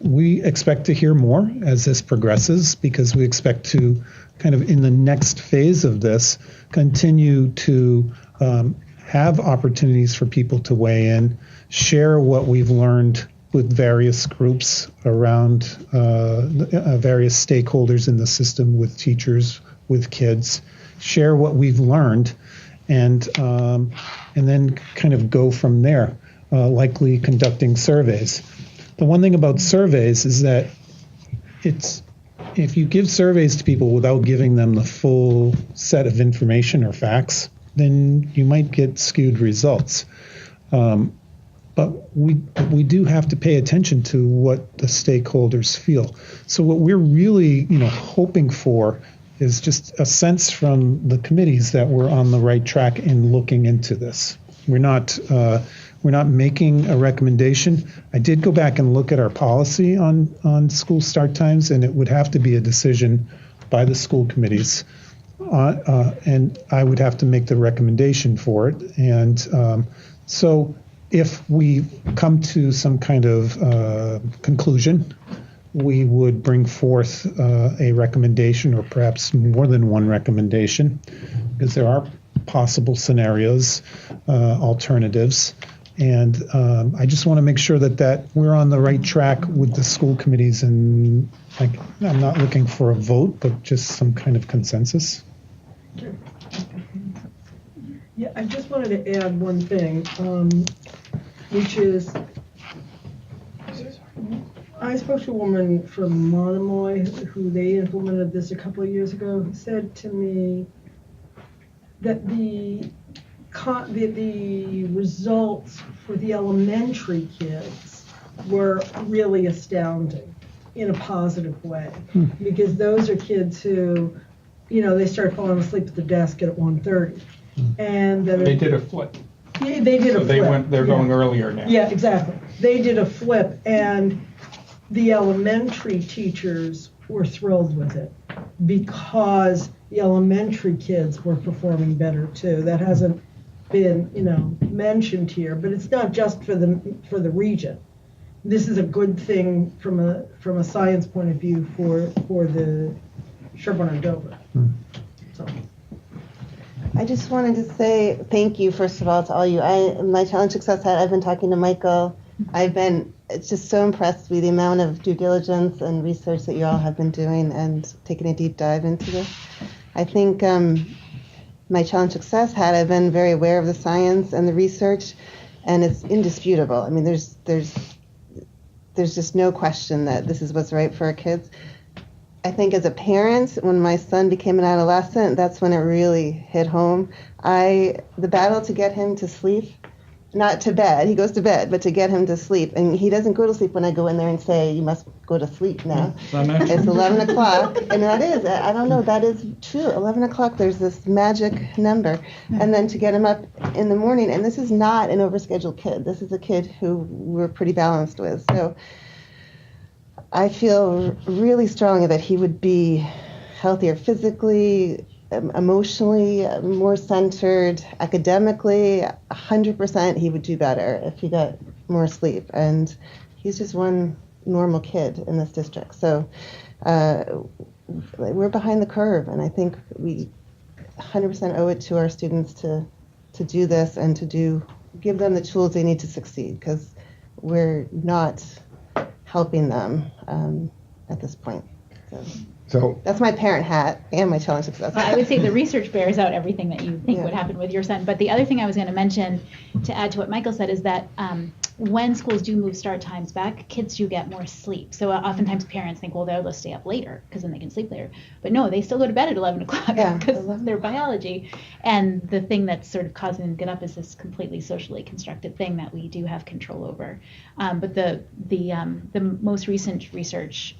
[SPEAKER 3] we expect to hear more as this progresses, because we expect to kind of in the next phase of this continue to have opportunities for people to weigh in, share what we've learned with various groups around various stakeholders in the system, with teachers, with kids, share what we've learned, and then kind of go from there, likely conducting surveys. The one thing about surveys is that if you give surveys to people without giving them the full set of information or facts, then you might get skewed results. But we do have to pay attention to what the stakeholders feel. So what we're really, hoping for is just a sense from the committees that we're on the right track in looking into this. We're not making a recommendation. I did go back and look at our policy on school start times, and it would have to be a decision by the school committees, and I would have to make the recommendation for it. And so if we come to some kind of conclusion, we would bring forth a recommendation, or perhaps more than one recommendation, because there are possible scenarios, alternatives. And I just want to make sure that we're on the right track with the school committees, and I'm not looking for a vote, but just some kind of consensus.
[SPEAKER 12] Yeah, I just wanted to add one thing, which is, I spoke to a woman from Monomoy who they implemented this a couple of years ago, who said to me that the results for the elementary kids were really astounding in a positive way, because those are kids who, they start falling asleep at the desk at 1:30, and
[SPEAKER 11] they did a flip.
[SPEAKER 12] Yeah, they did a flip.
[SPEAKER 11] They're going earlier now.
[SPEAKER 12] Yeah, exactly. They did a flip, and the elementary teachers were thrilled with it because the elementary kids were performing better too. That hasn't been, mentioned here, but it's not just for the region. This is a good thing from a science point of view for the Sherborn and Dover. So.
[SPEAKER 4] I just wanted to say thank you, first of all, to all you. My Challenge Success Hat, I've been talking to Michael. It's just so impressed with the amount of due diligence and research that you all have been doing and taking a deep dive into this. I think my Challenge Success Hat, I've been very aware of the science and the research, and it's indisputable. I mean, there's just no question that this is what's right for our kids. I think as a parent, when my son became an adolescent, that's when it really hit home. The battle to get him to sleep, not to bed, he goes to bed, but to get him to sleep. And he doesn't go to sleep when I go in there and say, you must go to sleep now. It's 11 o'clock, and that is, I don't know, that is true. 11 o'clock, there's this magic number. And then to get him up in the morning, and this is not an overscheduled kid. This is a kid who we're pretty balanced with. So I feel really strongly that he would be healthier physically, emotionally, more centered, academically. 100% he would do better if he got more sleep. And he's just one normal kid in this district. So we're behind the curve, and I think 100% owe it to our students to do this and to give them the tools they need to succeed, because we're not helping them at this point. So that's my parent hat and my challenge success.
[SPEAKER 13] Well, I would say the research bears out everything that you think
[SPEAKER 4] Yeah.
[SPEAKER 13] would happen with your son. But the other thing I was going to mention, to add to what Michael said, is that when schools do move start times back, kids do get more sleep. So oftentimes parents think, well, they'll stay up later because then they can sleep later. But no, they still go to bed at 11 o'clock because of their biology. And the thing that's sort of causing them to get up is this completely socially constructed thing that we do have control over. But the most recent research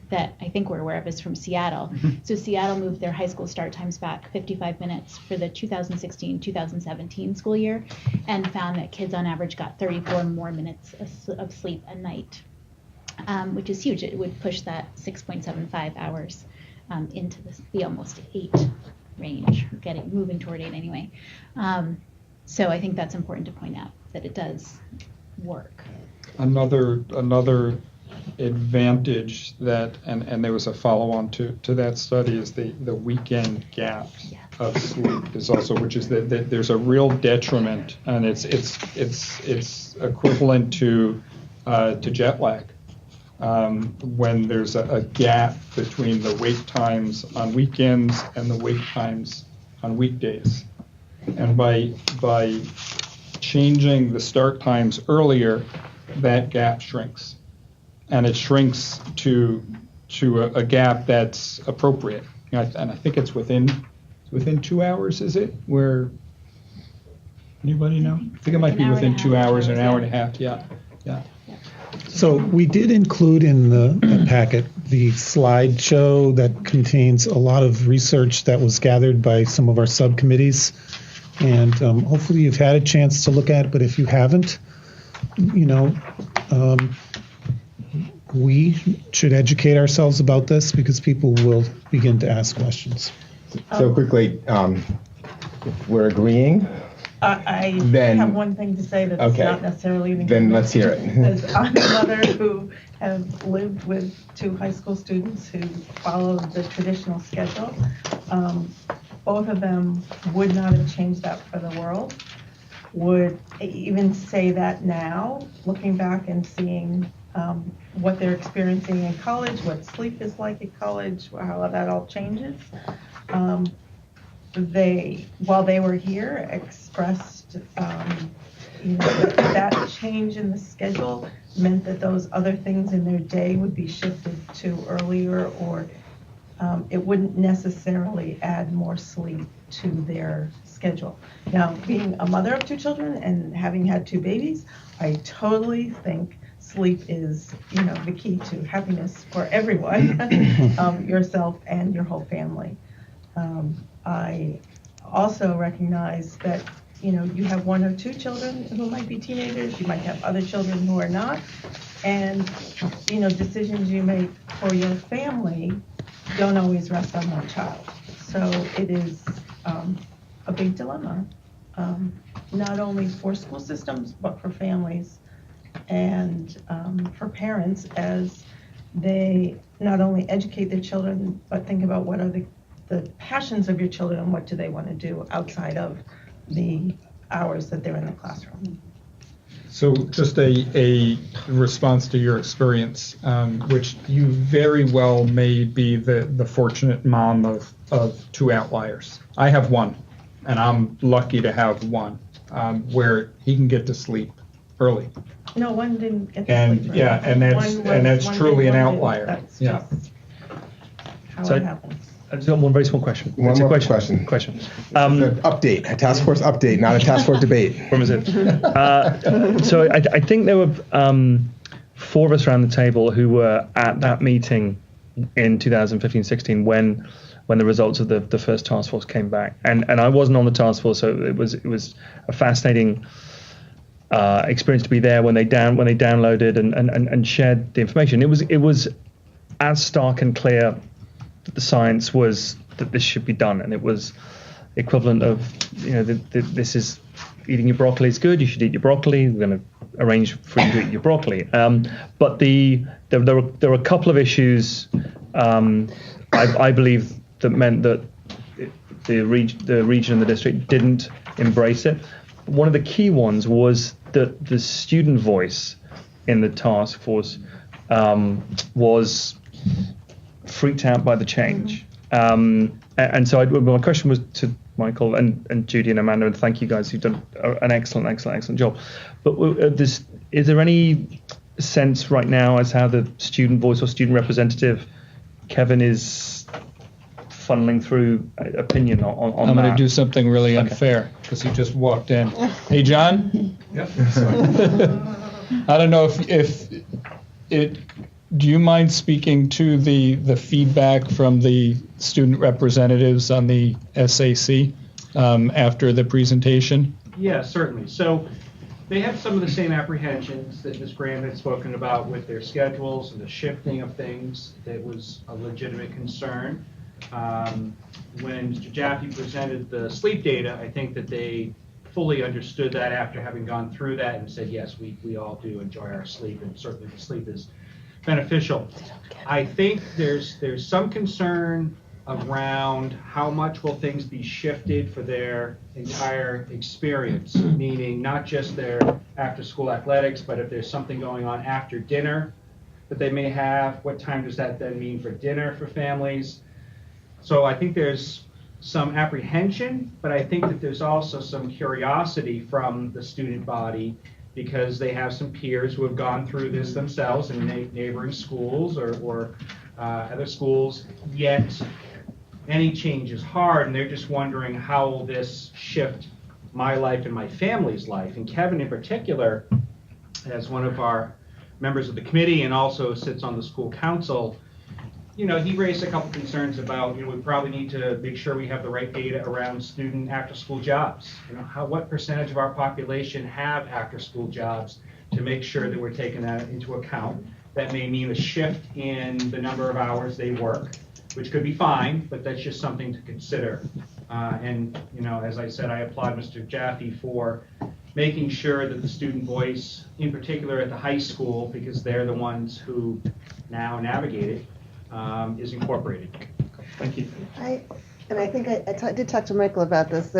[SPEAKER 13] that I think we're aware of is from Seattle. Mm-hmm. So Seattle moved their high school start times back 55 minutes for the 2016-2017 school year, and found that kids on average got 34 more minutes of sleep a night, which is huge. It would push that 6.75 hours into the almost 8 range, moving toward 8 anyway. So I think that's important to point out, that it does work.
[SPEAKER 11] Another advantage that, and there was a follow-on to that study, is the weekend gap of sleep is also, which is that there's a real detriment, and it's equivalent to jet lag when there's a gap between the wake times on weekends and the wake times on weekdays. And by changing the start times earlier, that gap shrinks. And it shrinks to a gap that's appropriate. And I think it's within 2 hours, is it? Where, anybody know? I think it might be within 2 hours or an hour and a half, yeah.
[SPEAKER 3] So we did include in the packet the slideshow that contains a lot of research that was gathered by some of our subcommittees. And hopefully you've had a chance to look at it, but if you haven't, we should educate ourselves about this, because people will begin to ask questions.
[SPEAKER 1] So quickly, if we're agreeing,
[SPEAKER 7] I
[SPEAKER 1] then
[SPEAKER 7] have one thing to say that's
[SPEAKER 1] okay.
[SPEAKER 7] not necessarily an
[SPEAKER 1] Then let's hear it.
[SPEAKER 7] As I'm a mother who have lived with 2 high school students who follow the traditional schedule. Both of them would not have changed that for the world. Would even say that now, looking back and seeing what they're experiencing in college, what sleep is like at college, how that all changes. While they were here, expressed that change in the schedule meant that those other things in their day would be shifted to earlier, or it wouldn't necessarily add more sleep to their schedule. Now, being a mother of 2 children and having had 2 babies, I totally think sleep is, the key to happiness for everyone, yourself and your whole family. I also recognize that, you have 1 or 2 children who might be teenagers, you might have other children who are not, and, decisions you make for your family don't always rest on one child. So it is a big dilemma, not only for school systems, but for families and for parents, as they not only educate their children, but think about what are the passions of your children and what do they want to do outside of the hours that they're in the classroom.
[SPEAKER 11] So just a response to your experience, which you very well may be the fortunate mom of 2 outliers. I have 1, and I'm lucky to have 1, where he can get to sleep early.
[SPEAKER 7] No, 1 didn't get to sleep early.
[SPEAKER 11] Yeah, and that's truly an outlier.
[SPEAKER 7] That's just how
[SPEAKER 9] So
[SPEAKER 7] it happens.
[SPEAKER 9] I've just got one very small question.
[SPEAKER 1] One
[SPEAKER 9] It's a
[SPEAKER 1] more
[SPEAKER 9] question.
[SPEAKER 1] question. An update, a task force update, not a task force debate.
[SPEAKER 9] When was it? So I think there were 4 of us around the table who were at that meeting in 2015-16 when the results of the first task force came back, and I wasn't on the task force, so it was a fascinating experience to be there when they downloaded and shared the information. It was as stark and clear that the science was that this should be done, and it was equivalent of this is eating your broccoli is good. You should eat your broccoli. We're going to arrange for you to eat your broccoli. But there were a couple of issues I believe that meant that the region and the district didn't embrace it. One of the key ones was that the student voice in the task force was freaked out by the change. And so my question was to Michael and Judy and Amanda, and thank you guys, you've done an excellent job. But is there any sense right now as how the student voice or student representative, Kevin, is funneling through opinion on
[SPEAKER 11] I'm
[SPEAKER 9] that?
[SPEAKER 11] going to do something really unfair because he just walked in. Hey, John?
[SPEAKER 2] Yep.
[SPEAKER 11] I don't know if do you mind speaking to the feedback from the student representatives on the SAC after the presentation?
[SPEAKER 14] Yeah, certainly. So they have some of the same apprehensions that Ms. Graham had spoken about with their schedules and the shifting of things. That was a legitimate concern. When Mr. Jaffe presented the sleep data, I think that they fully understood that after having gone through that and said, yes, we all do enjoy our sleep, and certainly the sleep is beneficial. I think there's some concern around how much will things be shifted for their entire experience, meaning not just their after-school athletics, but if there's something going on after dinner that they may have, what time does that then mean for dinner for families? So I think there's some apprehension, but I think that there's also some curiosity from the student body because they have some peers who have gone through this themselves in neighboring schools or other schools, yet any change is hard, and they're just wondering how will this shift my life and my family's life. And Kevin in particular, as one of our members of the committee and also sits on the school council, he raised a couple concerns about, we probably need to make sure we have the right data around student after-school jobs. What percentage of our population have after-school jobs to make sure that we're taking that into account. That may mean a shift in the number of hours they work, which could be fine, but that's just something to consider. As I said, I applaud Mr. Jaffe for making sure that the student voice, in particular at the high school, because they're the ones who now navigate it, is incorporated. Thank you.
[SPEAKER 4] I think I did talk to Michael about this.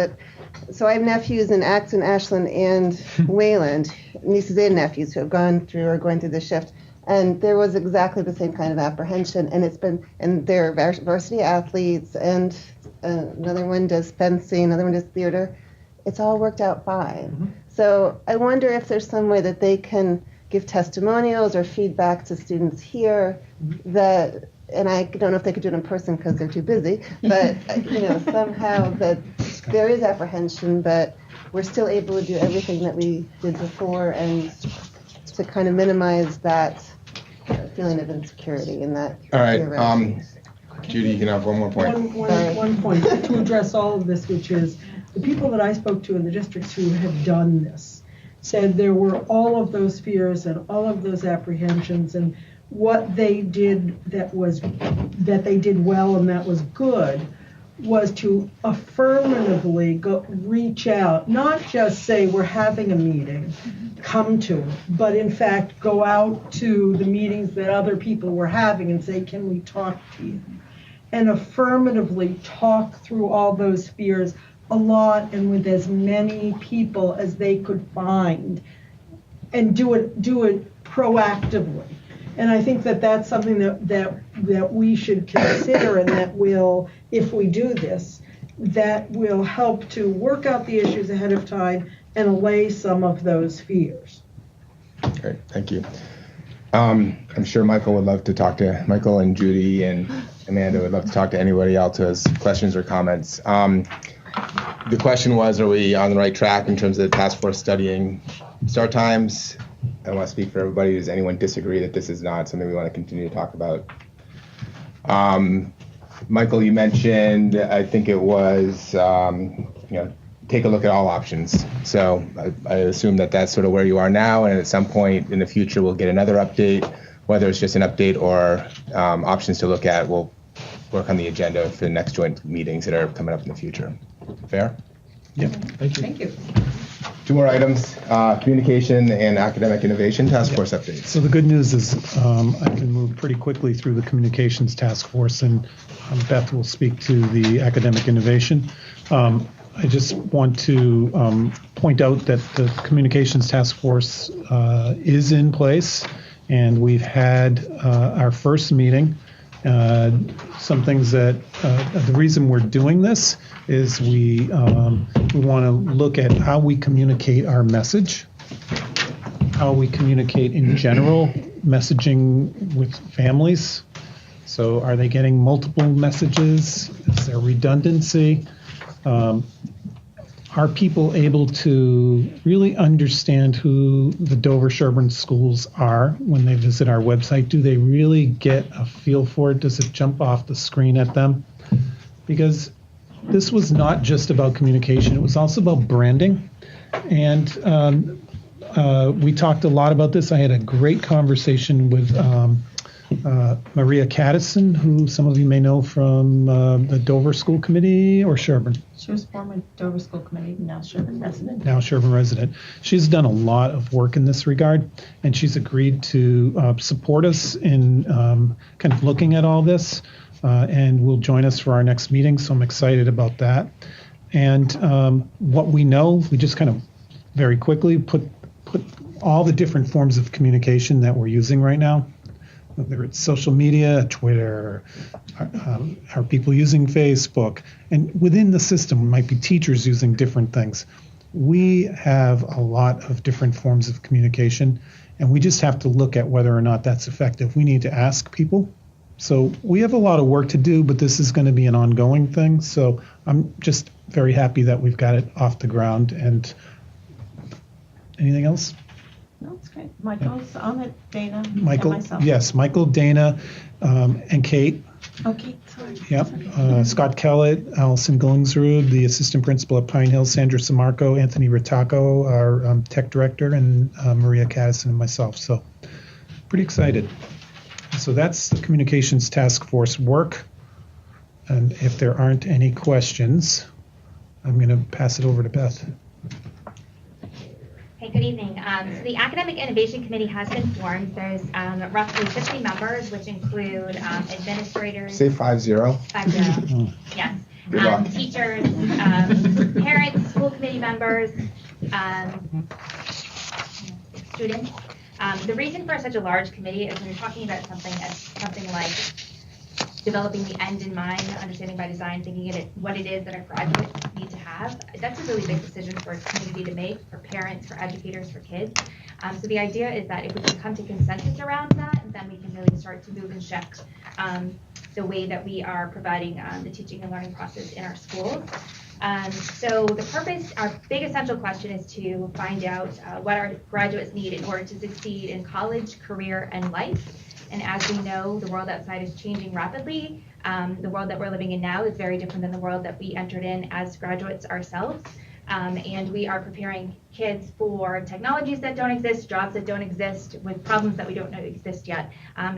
[SPEAKER 4] So I have nephews in Acton, Ashland, and Wayland, nieces and nephews who have gone through or going through the shift, and there was exactly the same kind of apprehension. And they're varsity athletes, and another one does fencing, another one does theater. It's all worked out fine. Mm-hmm. So I wonder if there's some way that they can give testimonials or feedback to students here that. And I don't know if they could do it in person because they're too busy, but somehow that there is apprehension, but we're still able to do everything that we did before, and to kind of minimize that feeling of insecurity and that.
[SPEAKER 1] All right, Judy, you can have one more point.
[SPEAKER 12] One point to address all of this, which is the people that I spoke to in the districts who had done this said there were all of those fears and all of those apprehensions, and what they did that they did well and that was good was to affirmatively reach out, not just say we're having a meeting, come to it, but in fact go out to the meetings that other people were having and say, can we talk to you? And affirmatively talk through all those fears a lot and with as many people as they could find, and do it proactively. And I think that that's something that we should consider, and that will, if we do this, that will help to work out the issues ahead of time and allay some of those fears.
[SPEAKER 1] Great, thank you. I'm sure Michael would love to talk to Michael, and Judy and Amanda would love to talk to anybody else who has questions or comments. The question was, are we on the right track in terms of the task force studying start times? I want to speak for everybody. Does anyone disagree that this is not something we want to continue to talk about? Michael, you mentioned, I think it was, take a look at all options. So I assume that that's sort of where you are now, and at some point in the future we'll get another update, whether it's just an update or options to look at. We'll work on the agenda for the next joint meetings that are coming up in the future. Fair?
[SPEAKER 9] Yep. Thank you.
[SPEAKER 6] Thank you.
[SPEAKER 1] Two more items, communication and academic innovation task force updates.
[SPEAKER 3] So the good news is I can move pretty quickly through the communications task force, and Beth will speak to the academic innovation. I just want to point out that the communications task force is in place, and we've had our first meeting. Some things that the reason we're doing this is we want to look at how we communicate our message, how we communicate in general, messaging with families. So are they getting multiple messages? Is there redundancy? Are people able to really understand who the Dover-Sherborn schools are when they visit our website? Do they really get a feel for it? Does it jump off the screen at them? Because this was not just about communication. It was also about branding. And we talked a lot about this. I had a great conversation with Maria Caddison, who some of you may know from the Dover School Committee or Sherborn.
[SPEAKER 7] She was former Dover School Committee, now Sherborn resident.
[SPEAKER 3] Now Sherborn resident. She's done a lot of work in this regard, and she's agreed to support us in kind of looking at all this, and will join us for our next meeting, so I'm excited about that. And what we know, we just kind of very quickly put all the different forms of communication that we're using right now, whether it's social media, Twitter, are people using Facebook, and within the system might be teachers using different things. We have a lot of different forms of communication, and we just have to look at whether or not that's effective. We need to ask people. So we have a lot of work to do, but this is going to be an ongoing thing. So I'm just very happy that we've got it off the ground. And anything else?
[SPEAKER 7] No, it's great. Michael's on it, Dana,
[SPEAKER 3] Michael,
[SPEAKER 7] and myself.
[SPEAKER 3] yes, Michael, Dana, and Kate.
[SPEAKER 7] Okay, sorry.
[SPEAKER 3] Yep. Scott Kellett, Allison Gillingsrud, the assistant principal at Pine Hill, Sandra Samarco, Anthony Ritacco, our tech director, and Maria Caddison and myself. So pretty excited. So that's the communications task force work. And if there aren't any questions, I'm going to pass it over to Beth.
[SPEAKER 15] Hey, good evening. So the Academic Innovation Committee has been formed. There's roughly 50 members, which include administrators.
[SPEAKER 1] Say 5-0.
[SPEAKER 15] 5-0. Yes.
[SPEAKER 1] Good luck.
[SPEAKER 15] Teachers, parents, school committee members, students. The reason for such a large committee is when you're talking about something like developing the end in mind, understanding by design, thinking of it, what it is that our graduates need to have. That's a really big decision for a community to make, for parents, for educators, for kids. So the idea is that if we can come to consensus around that, then we can really start to move and shift the way that we are providing the teaching and learning process in our schools. So the purpose, our big essential question is to find out what our graduates need in order to succeed in college, career, and life. And as we know, the world outside is changing rapidly. The world that we're living in now is very different than the world that we entered in as graduates ourselves. And we are preparing kids for technologies that don't exist, jobs that don't exist, with problems that we don't know exist yet.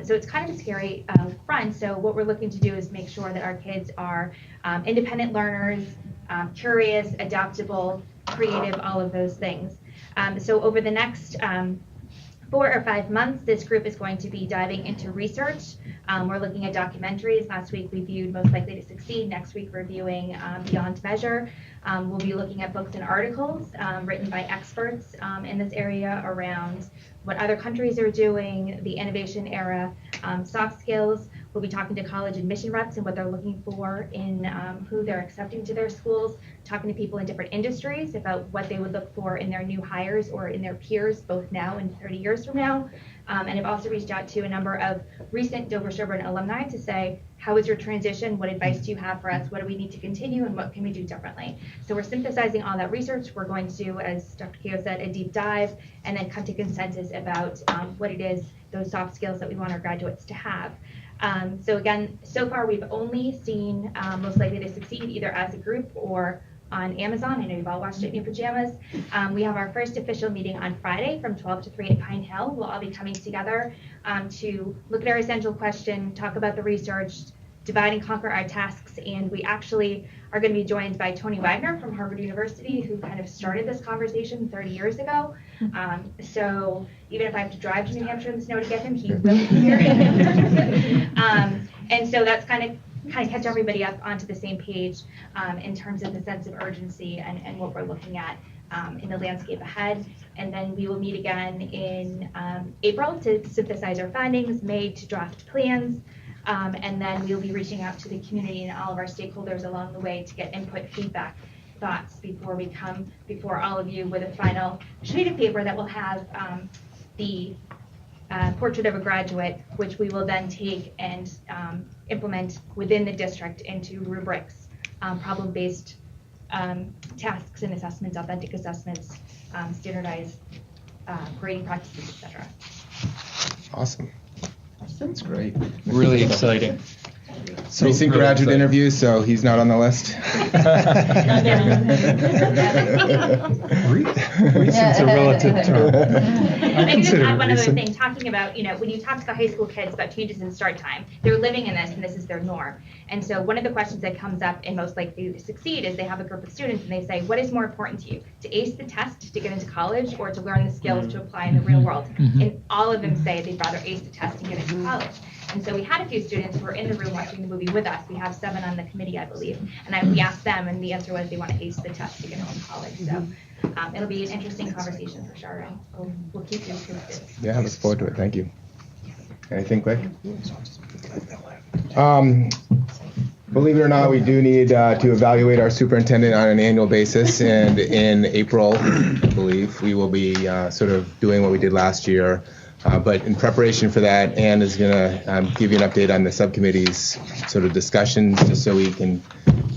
[SPEAKER 15] So it's kind of a scary front. So what we're looking to do is make sure that our kids are independent learners, curious, adaptable, creative, all of those things. So over the next 4 or 5 months, this group is going to be diving into research. We're looking at documentaries. Last week we viewed Most Likely to Succeed. Next week we're viewing Beyond Measure. We'll be looking at books and articles written by experts in this area around what other countries are doing, the innovation era, soft skills. We'll be talking to college admission reps and what they're looking for in who they're accepting to their schools, talking to people in different industries about what they would look for in their new hires or in their peers, both now and 30 years from now. And I've also reached out to a number of recent Dover-Sherborn alumni to say, how is your transition? What advice do you have for us? What do we need to continue and what can we do differently? So we're synthesizing all that research. We're going to do, as Dr. Keogh said, a deep dive and then come to consensus about what it is, those soft skills that we want our graduates to have. So again, so far we've only seen Most Likely to Succeed either as a group or on Amazon. I know you've all watched it in your pajamas. We have our first official meeting on Friday from 12 to 3 at Pine Hill. We'll all be coming together to look at our essential question, talk about the research, divide and conquer our tasks, and we actually are going to be joined by Tony Wagner from Harvard University, who kind of started this conversation 30 years ago. So even if I have to drive to New Hampshire in the snow to get him, he will be here. And so that's kind of catch everybody up onto the same page in terms of the sense of urgency and what we're looking at in the landscape ahead. And then we will meet again in April to synthesize our findings, May to draft plans, and then we'll be reaching out to the community and all of our stakeholders along the way to get input, feedback, thoughts before we come before all of you with a final sheet of paper that will have the portrait of a graduate, which we will then take and implement within the district into rubrics, problem-based tasks and assessments, authentic assessments, standardized grading practices, etc.
[SPEAKER 1] Awesome.
[SPEAKER 11] That's great. Really exciting.
[SPEAKER 1] So recent
[SPEAKER 11] really
[SPEAKER 1] graduate
[SPEAKER 11] exciting.
[SPEAKER 1] interview, so he's not on the list.
[SPEAKER 3] Recent's a relative term.
[SPEAKER 15] I just
[SPEAKER 3] consider
[SPEAKER 15] add
[SPEAKER 3] it
[SPEAKER 15] one other
[SPEAKER 3] recent.
[SPEAKER 15] thing, talking about, when you talk to the high school kids about changes in start time, they're living in this and this is their norm. And so one of the questions that comes up and most likely to succeed is they have a group of students and they say, what is more important to you? To ace the test to get into college or to learn the skills to apply in the real world? And all of them say they'd rather ace the test and get into college. And so we had a few students who were in the room watching the movie with us. We have 7 on the committee, I believe. And we asked them, and the answer was they want to ace the test to get into college. So it'll be an interesting conversation for sure, and we'll keep you posted.
[SPEAKER 1] Yeah, I look forward to it. Thank you. Anything quick? Believe it or not, we do need to evaluate our superintendent on an annual basis, and in April, I believe, we will be sort of doing what we did last year. But in preparation for that, Ann is going to give you an update on the subcommittee's sort of discussions, just so we can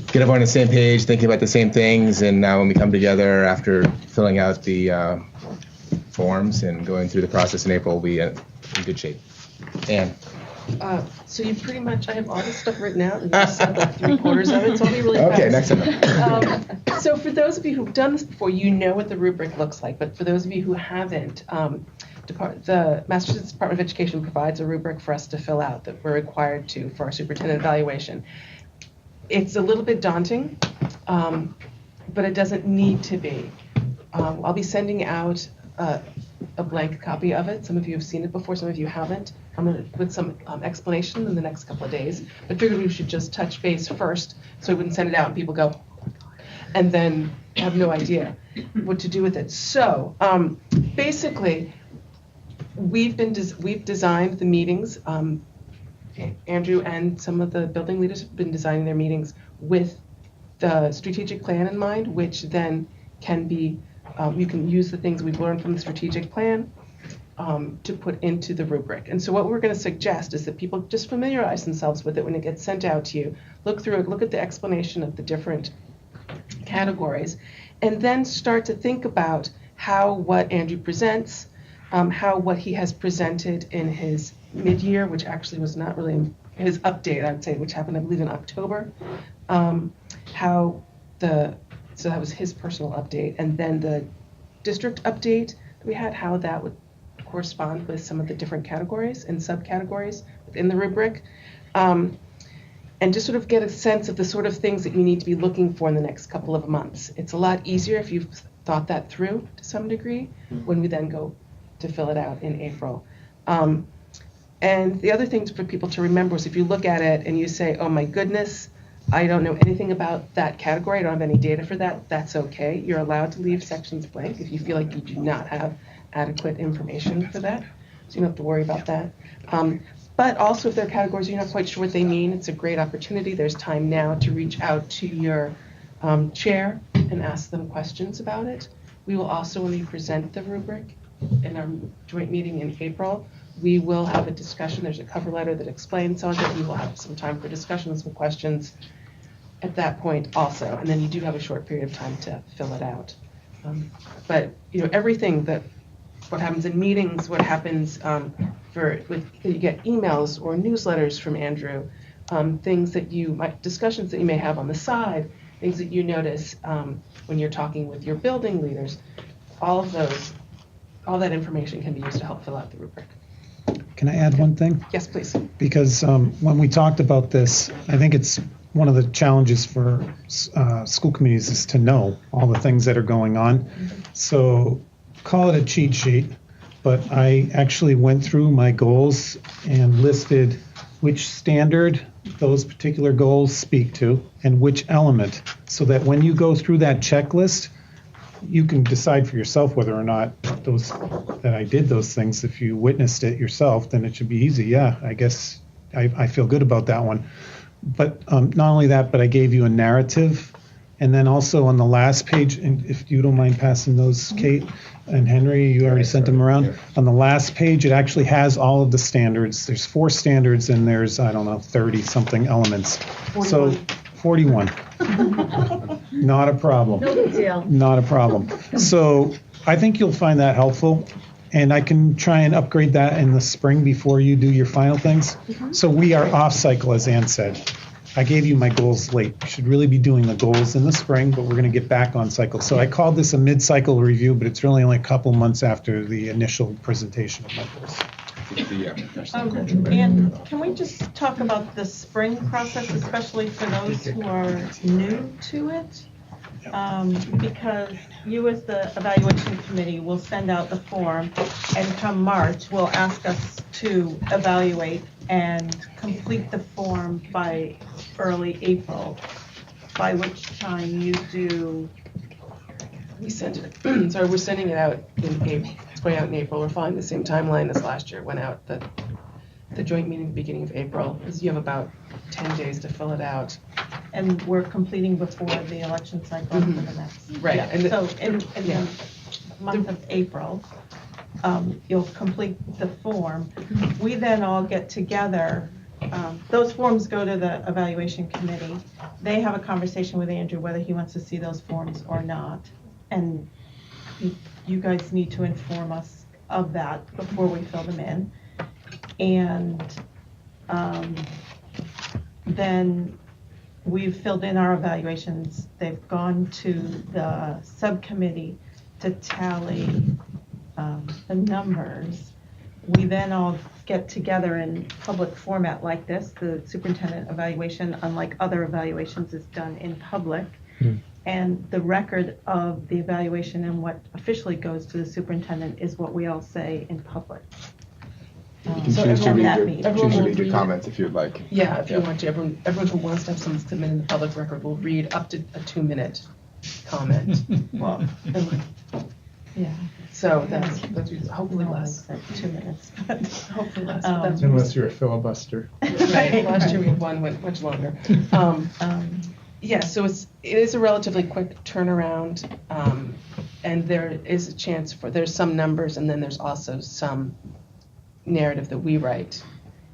[SPEAKER 1] get everyone on the same page, thinking about the same things. And now when we come together after filling out the forms and going through the process in April, we'll be in good shape. Ann.
[SPEAKER 8] So you pretty much, I have all this stuff written out, and you said like 3/4 of it, so I'll be really fast.
[SPEAKER 1] Okay, next time.
[SPEAKER 8] So for those of you who've done this before, you know what the rubric looks like, but for those of you who haven't, the Massachusetts Department of Education provides a rubric for us to fill out that we're required to for our superintendent evaluation. It's a little bit daunting, but it doesn't need to be. I'll be sending out a blank copy of it. Some of you have seen it before, some of you haven't. I'm going to put some explanation in the next couple of days. But figured we should just touch base first so we wouldn't send it out and people go, and then have no idea what to do with it. So basically, we've designed the meetings. Andrew and some of the building leaders have been designing their meetings with the strategic plan in mind, which then can be, you can use the things we've learned from the strategic plan to put into the rubric. And so what we're going to suggest is that people just familiarize themselves with it when it gets sent out to you. Look through it, look at the explanation of the different categories, and then start to think about how what Andrew presents, how what he has presented in his mid-year, which actually was not really his update, I would say, which happened, I believe, in October, so that was his personal update, and then the district update that we had, how that would correspond with some of the different categories and subcategories within the rubric, and just sort of get a sense of the sort of things that you need to be looking for in the next couple of months. It's a lot easier if you've thought that through to some degree when we then go to fill it out in April. And the other thing for people to remember is if you look at it and you say, oh my goodness, I don't know anything about that category, I don't have any data for that, that's okay. You're allowed to leave sections blank if you feel like you do not have adequate information for that. So you don't have to worry about that. But also if there are categories you're not quite sure what they mean, it's a great opportunity. There's time now to reach out to your chair and ask them questions about it. We will also, when we present the rubric in our joint meeting in April, we will have a discussion. There's a cover letter that explains some of it. We will have some time for discussion and some questions at that point also. And then you do have a short period of time to fill it out. But everything what happens in meetings, what happens you get emails or newsletters from Andrew, things that discussions that you may have on the side, things that you notice when you're talking with your building leaders, all that information can be used to help fill out the rubric.
[SPEAKER 3] Can I add one thing?
[SPEAKER 8] Yes, please.
[SPEAKER 3] Because when we talked about this, I think it's one of the challenges for school committees is to know all the things that are going on. So call it a cheat sheet, but I actually went through my goals and listed which standard those particular goals speak to and which element, so that when you go through that checklist, you can decide for yourself whether or not that I did those things. If you witnessed it yourself, then it should be easy. Yeah, I guess I feel good about that one. But not only that, but I gave you a narrative. And then also on the last page, and if you don't mind passing those, Kate and Henry, you already sent them around. On the last page, it actually has all of the standards. There's 4 standards and there's, 30-something elements. 41. So 41. Not a problem.
[SPEAKER 6] No big deal.
[SPEAKER 3] Not a problem. So I think you'll find that helpful. And I can try and upgrade that in the spring before you do your final things. So we are off cycle, as Ann said. I gave you my goals late. You should really be doing the goals in the spring, but we're going to get back on cycle. So I called this a mid-cycle review, but it's really only a couple months after the initial presentation of my goals.
[SPEAKER 7] And can we just talk about the spring process, especially for those who are new to it? Because you as the evaluation committee will send out the form, and come March, will ask us to evaluate and complete the form by early April, by which time you do.
[SPEAKER 8] We send it, sorry, we're sending it out in April. It's going out in April. We're following the same timeline as last year. It went out the joint meeting at the beginning of April. You have about 10 days to fill it out.
[SPEAKER 7] And we're completing before the election cycle for the next.
[SPEAKER 8] Right.
[SPEAKER 7] Yeah.
[SPEAKER 8] And
[SPEAKER 7] so in the month of April, you'll complete the form. We then all get together. Those forms go to the evaluation committee. They have a conversation with Andrew whether he wants to see those forms or not. And you guys need to inform us of that before we fill them in. And then we've filled in our evaluations. They've gone to the subcommittee to tally the numbers. We then all get together in public format like this. The superintendent evaluation, unlike other evaluations, is done in public. And the record of the evaluation and what officially goes to the superintendent is what we all say in public.
[SPEAKER 1] You can choose to read your comments if you'd like.
[SPEAKER 8] Yeah, if you want to. Everyone who wants to have something submitted in the public record will read up to a 2-minute comment.
[SPEAKER 7] Well, yeah.
[SPEAKER 8] So that's hopefully less.
[SPEAKER 7] 2 minutes.
[SPEAKER 8] Hopefully less.
[SPEAKER 11] Unless you're a filibuster.
[SPEAKER 8] Right. Last year one went much longer. Yeah, so it is a relatively quick turnaround, and there is a chance there's some numbers, and then there's also some narrative that we write,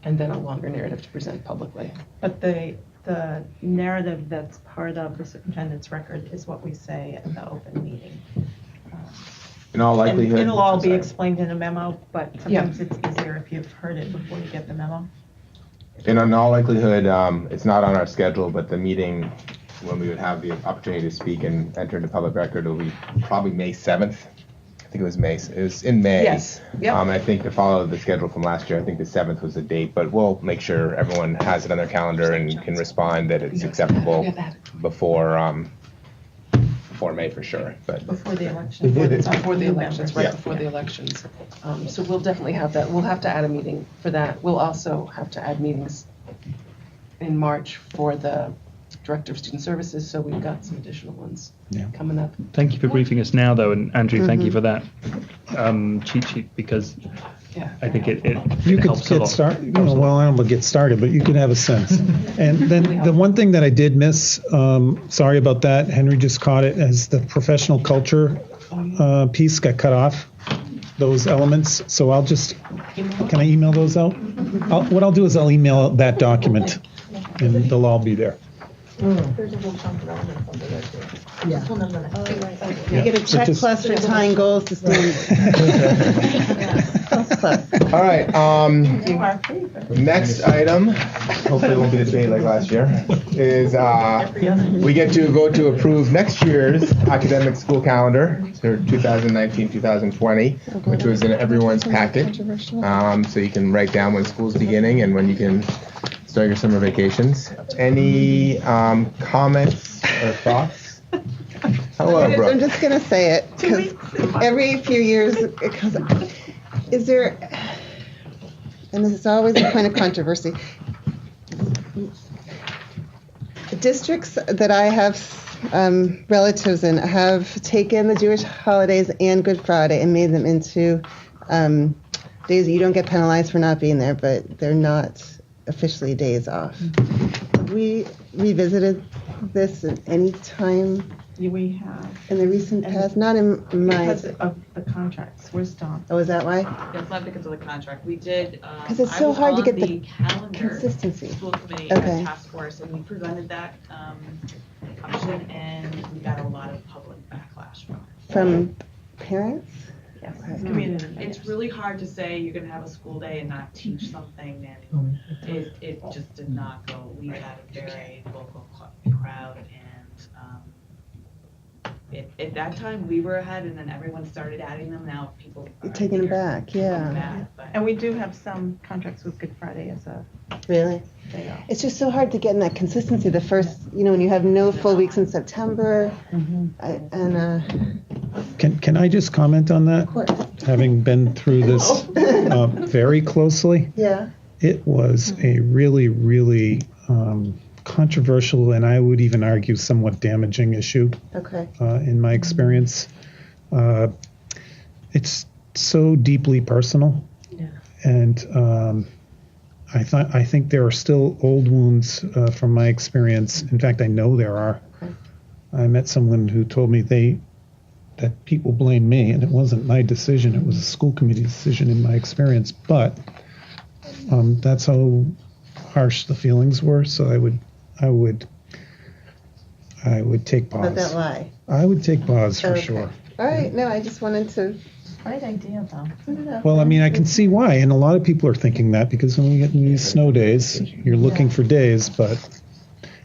[SPEAKER 8] and then a longer narrative to present publicly.
[SPEAKER 7] But the narrative that's part of the superintendent's record is what we say at the open meeting.
[SPEAKER 1] In all likelihood,
[SPEAKER 7] and it'll all be explained in a memo, but sometimes it's easier if you've heard it before you get the memo.
[SPEAKER 1] And in all likelihood, it's not on our schedule, but the meeting when we would have the opportunity to speak and enter into public record will be probably May 7th. I think it was May. It was in May.
[SPEAKER 8] Yes. Yep.
[SPEAKER 1] I think to follow the schedule from last year, I think the 7th was the date, but we'll make sure everyone has it on their calendar and can respond that it's acceptable before May for sure. But
[SPEAKER 7] before the election.
[SPEAKER 8] Before the elections, right before the elections. So we'll definitely have that. We'll have to add a meeting for that. We'll also have to add meetings in March for the Director of Student Services, so we've got some additional ones coming up.
[SPEAKER 9] Thank you for briefing us now, though, and Andrew, thank you for that cheat sheet, because I think it
[SPEAKER 3] you could
[SPEAKER 9] helps a
[SPEAKER 3] get
[SPEAKER 9] lot.
[SPEAKER 3] started. Well, I don't know, get started, but you could have a sense. And then the one thing that I did miss, sorry about that, Henry just caught it, as the professional culture piece got cut off, those elements. So I'll just, can I email those out? What I'll do is I'll email that document, and they'll all be there.
[SPEAKER 6] There's a whole chunk of elements under there too.
[SPEAKER 12] Yeah.
[SPEAKER 6] Just one of them.
[SPEAKER 4] You get a check plus for tying goals to standards. Plus.
[SPEAKER 1] All right.
[SPEAKER 7] You are favorite.
[SPEAKER 1] Next item, hopefully it won't be the debate like last year, is we get to vote to approve next year's academic school calendar for 2019-2020, which was in everyone's packet. So you can write down when school's beginning and when you can start your summer vacations. Any comments or thoughts? Hello, Brooke.
[SPEAKER 4] I'm just going to say it, because every few years, because is there, and this is always a point of controversy, districts that I have relatives in have taken the Jewish holidays and Good Friday and made them into days that you don't get penalized for not being there, but they're not officially days off. Have we revisited this at any time?
[SPEAKER 7] We have.
[SPEAKER 4] In the recent past, not in my.
[SPEAKER 7] Because of the contracts. Where's Don?
[SPEAKER 4] Oh, is that why?
[SPEAKER 16] It's not because of the contract. We did.
[SPEAKER 4] Because it's so hard to get the
[SPEAKER 16] calendar
[SPEAKER 4] consistency.
[SPEAKER 16] School committee
[SPEAKER 4] Okay.
[SPEAKER 16] task force, and we presented that option, and we got a lot of public backlash from it.
[SPEAKER 4] From parents?
[SPEAKER 7] Yes.
[SPEAKER 16] Community. It's really hard to say you're going to have a school day and not teach something, and it just did not go. We had a very vocal crowd, and at that time we were ahead, and then everyone started adding them. Now people are
[SPEAKER 4] Taking them back, yeah.
[SPEAKER 7] And we do have some contracts with Good Friday as a
[SPEAKER 4] Really?
[SPEAKER 7] day off.
[SPEAKER 4] It's just so hard to get in that consistency. The first, when you have no full weeks in September,
[SPEAKER 3] Can I just comment on that?
[SPEAKER 4] Of course.
[SPEAKER 3] Having been through this very closely,
[SPEAKER 4] Yeah.
[SPEAKER 3] it was a really, really controversial, and I would even argue somewhat damaging issue
[SPEAKER 4] Okay.
[SPEAKER 3] in my experience. It's so deeply personal, and I think there are still old wounds from my experience. In fact, I know there are. I met someone who told me that people blame me, and it wasn't my decision. It was a school committee decision in my experience. But that's how harsh the feelings were. So I would take pause.
[SPEAKER 4] Let that lie.
[SPEAKER 3] I would take pause for
[SPEAKER 4] Okay.
[SPEAKER 3] sure.
[SPEAKER 4] All right. No, I just wanted to.
[SPEAKER 7] Great idea, though.
[SPEAKER 4] Put it out
[SPEAKER 3] Well, I
[SPEAKER 4] there.
[SPEAKER 3] mean, I can see why, and a lot of people are thinking that because when we get in these snow days, you're looking for days,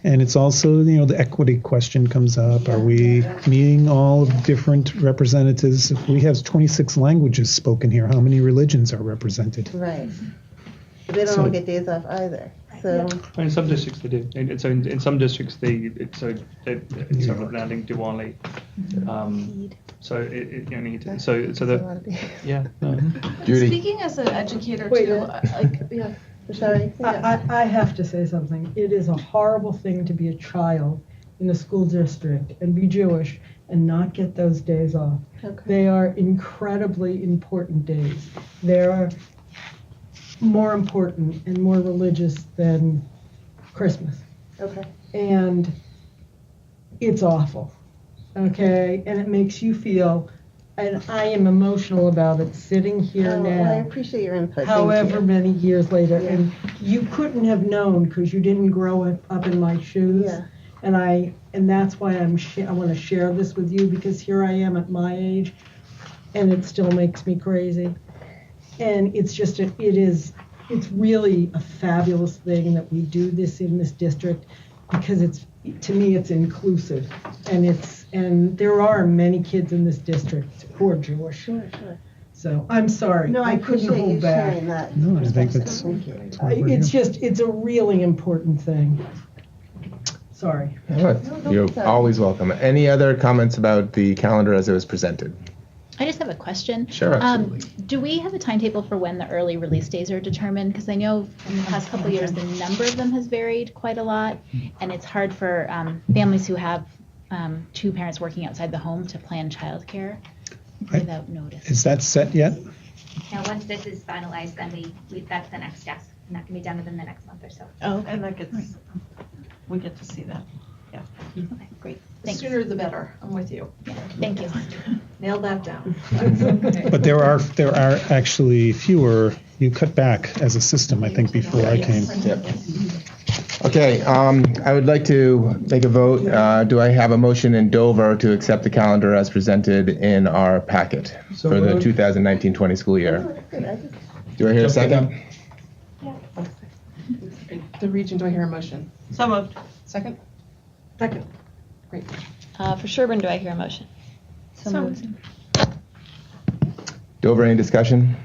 [SPEAKER 3] and it's also, the equity question comes up. Are we meeting all different representatives? If we have 26 languages spoken here, how many religions are represented?
[SPEAKER 4] Right. But they don't all get days off either. So.
[SPEAKER 9] In some districts they do. So in some districts it's sort of landing Diwali. So
[SPEAKER 1] Judy.
[SPEAKER 6] Speaking as an educator
[SPEAKER 12] Wait,
[SPEAKER 6] too,
[SPEAKER 4] Sorry.
[SPEAKER 12] I have to say something. It is a horrible thing to be a child in a school district and be Jewish and not get those days off.
[SPEAKER 4] Okay.
[SPEAKER 12] They are incredibly important days. They are more important and more religious than Christmas.
[SPEAKER 4] Okay.
[SPEAKER 12] And it's awful. Okay? And it makes you feel, and I am emotional about it sitting here
[SPEAKER 4] Well, I
[SPEAKER 12] now.
[SPEAKER 4] appreciate your input. Thank
[SPEAKER 12] However
[SPEAKER 4] you.
[SPEAKER 12] many years later,
[SPEAKER 4] Yeah.
[SPEAKER 12] and you couldn't have known because you didn't grow up in my shoes.
[SPEAKER 4] Yeah.
[SPEAKER 12] And that's why I want to share this with you, because here I am at my age, and it still makes me crazy. And it's just it's really a fabulous thing that we do this in this district, because to me it's inclusive, and there are many kids in this district who are Jewish.
[SPEAKER 4] Sure.
[SPEAKER 12] So I'm sorry.
[SPEAKER 4] No, I
[SPEAKER 12] couldn't
[SPEAKER 4] appreciate you
[SPEAKER 12] hold back.
[SPEAKER 4] sharing that.
[SPEAKER 3] No, I think
[SPEAKER 4] perspective.
[SPEAKER 3] that's.
[SPEAKER 4] Thank you.
[SPEAKER 12] It's a really important thing. Sorry.
[SPEAKER 1] You're always welcome. Any other comments about the calendar as it was presented?
[SPEAKER 13] I just have a question.
[SPEAKER 1] Sure, absolutely.
[SPEAKER 13] Do we have a timetable for when the early release days are determined? Because I know in the past couple of years the number of them has varied quite a lot, and it's hard for families who have two parents working outside the home to plan childcare without notice.
[SPEAKER 3] Is that set yet?
[SPEAKER 15] Now, once this is finalized, then that's the next step, and that can be done within the next month or so.
[SPEAKER 13] Oh,
[SPEAKER 6] and we get to see that. Yeah.
[SPEAKER 13] Okay, great.
[SPEAKER 6] The
[SPEAKER 13] Thanks.
[SPEAKER 6] sooner the better. I'm with you.
[SPEAKER 13] Thank you.
[SPEAKER 6] Nail that down.
[SPEAKER 3] But there are actually fewer. You cut back as a system, I think, before I came.
[SPEAKER 1] Yep. Okay, I would like to make a vote. Do I have a motion in Dover to accept the calendar as presented in our packet for the 2019-20 school year? Do I hear a second?
[SPEAKER 8] The region, do I hear a motion?
[SPEAKER 6] So moved.
[SPEAKER 8] Second?
[SPEAKER 6] Second.
[SPEAKER 8] Great.
[SPEAKER 17] For Sherborn, do I hear a motion?
[SPEAKER 13] So moved.
[SPEAKER 1] Dover, any discussion?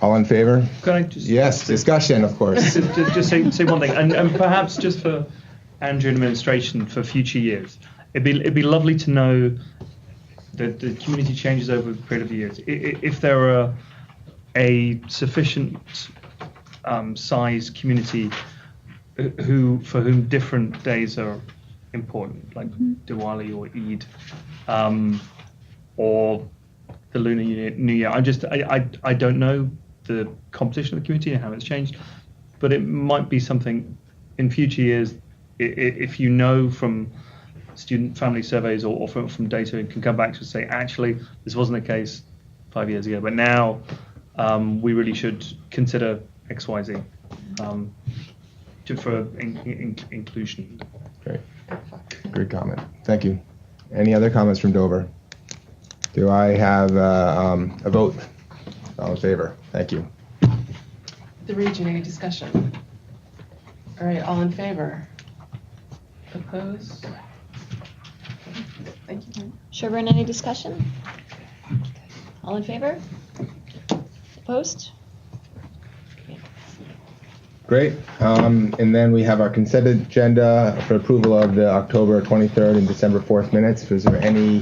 [SPEAKER 1] All in favor?
[SPEAKER 9] Can I just
[SPEAKER 1] Yes, discussion, of course.
[SPEAKER 9] just say one thing, and perhaps just for Andrew and administration for future years, it'd be lovely to know that the community changes over the period of years. If there are a sufficient size community for whom different days are important, like Diwali or Eid, or the Lunar New Year. I don't know the composition of the community and how it's changed, but it might be something in future years, if you know from student family surveys or from data, and can come back to say, actually, this wasn't the case 5 years ago, but now we really should consider X, Y, Z for inclusion.
[SPEAKER 1] Great. Great comment. Thank you. Any other comments from Dover? Do I have a vote? All in favor? Thank you.
[SPEAKER 8] The region, any discussion? All right, all in favor? Opposed? Thank you.
[SPEAKER 17] Sherborn, any discussion? All in favor? Opposed?
[SPEAKER 1] Great. And then we have our consent agenda for approval of the October 23rd and December 4th minutes. Is there any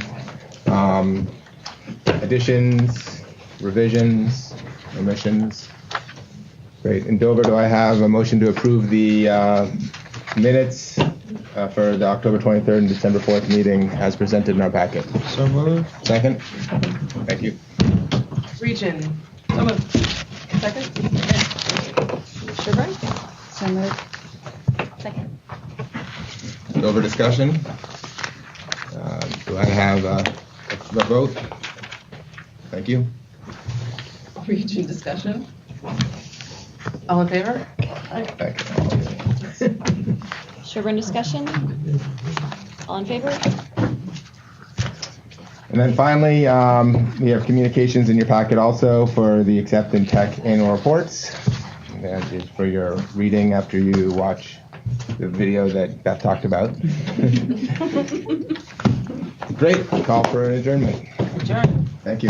[SPEAKER 1] additions, revisions, omissions? Great. In Dover, do I have a motion to approve the minutes for the October 23rd and December 4th meeting as presented in our packet?
[SPEAKER 11] So moved.
[SPEAKER 1] Second? Thank you.
[SPEAKER 8] Region, so moved. Second? Sherborn?
[SPEAKER 17] So moved. Second.
[SPEAKER 1] Dover discussion? Do I have a vote? Thank you.
[SPEAKER 8] Region discussion? All in favor?
[SPEAKER 17] Sherborn discussion? All in favor?
[SPEAKER 1] And then finally, we have communications in your packet also for the Accept and Tech annual reports. And it's for your reading after you watch the video that Beth talked about. Great. Call for an adjournment.
[SPEAKER 8] Adjourn.
[SPEAKER 1] Thank you.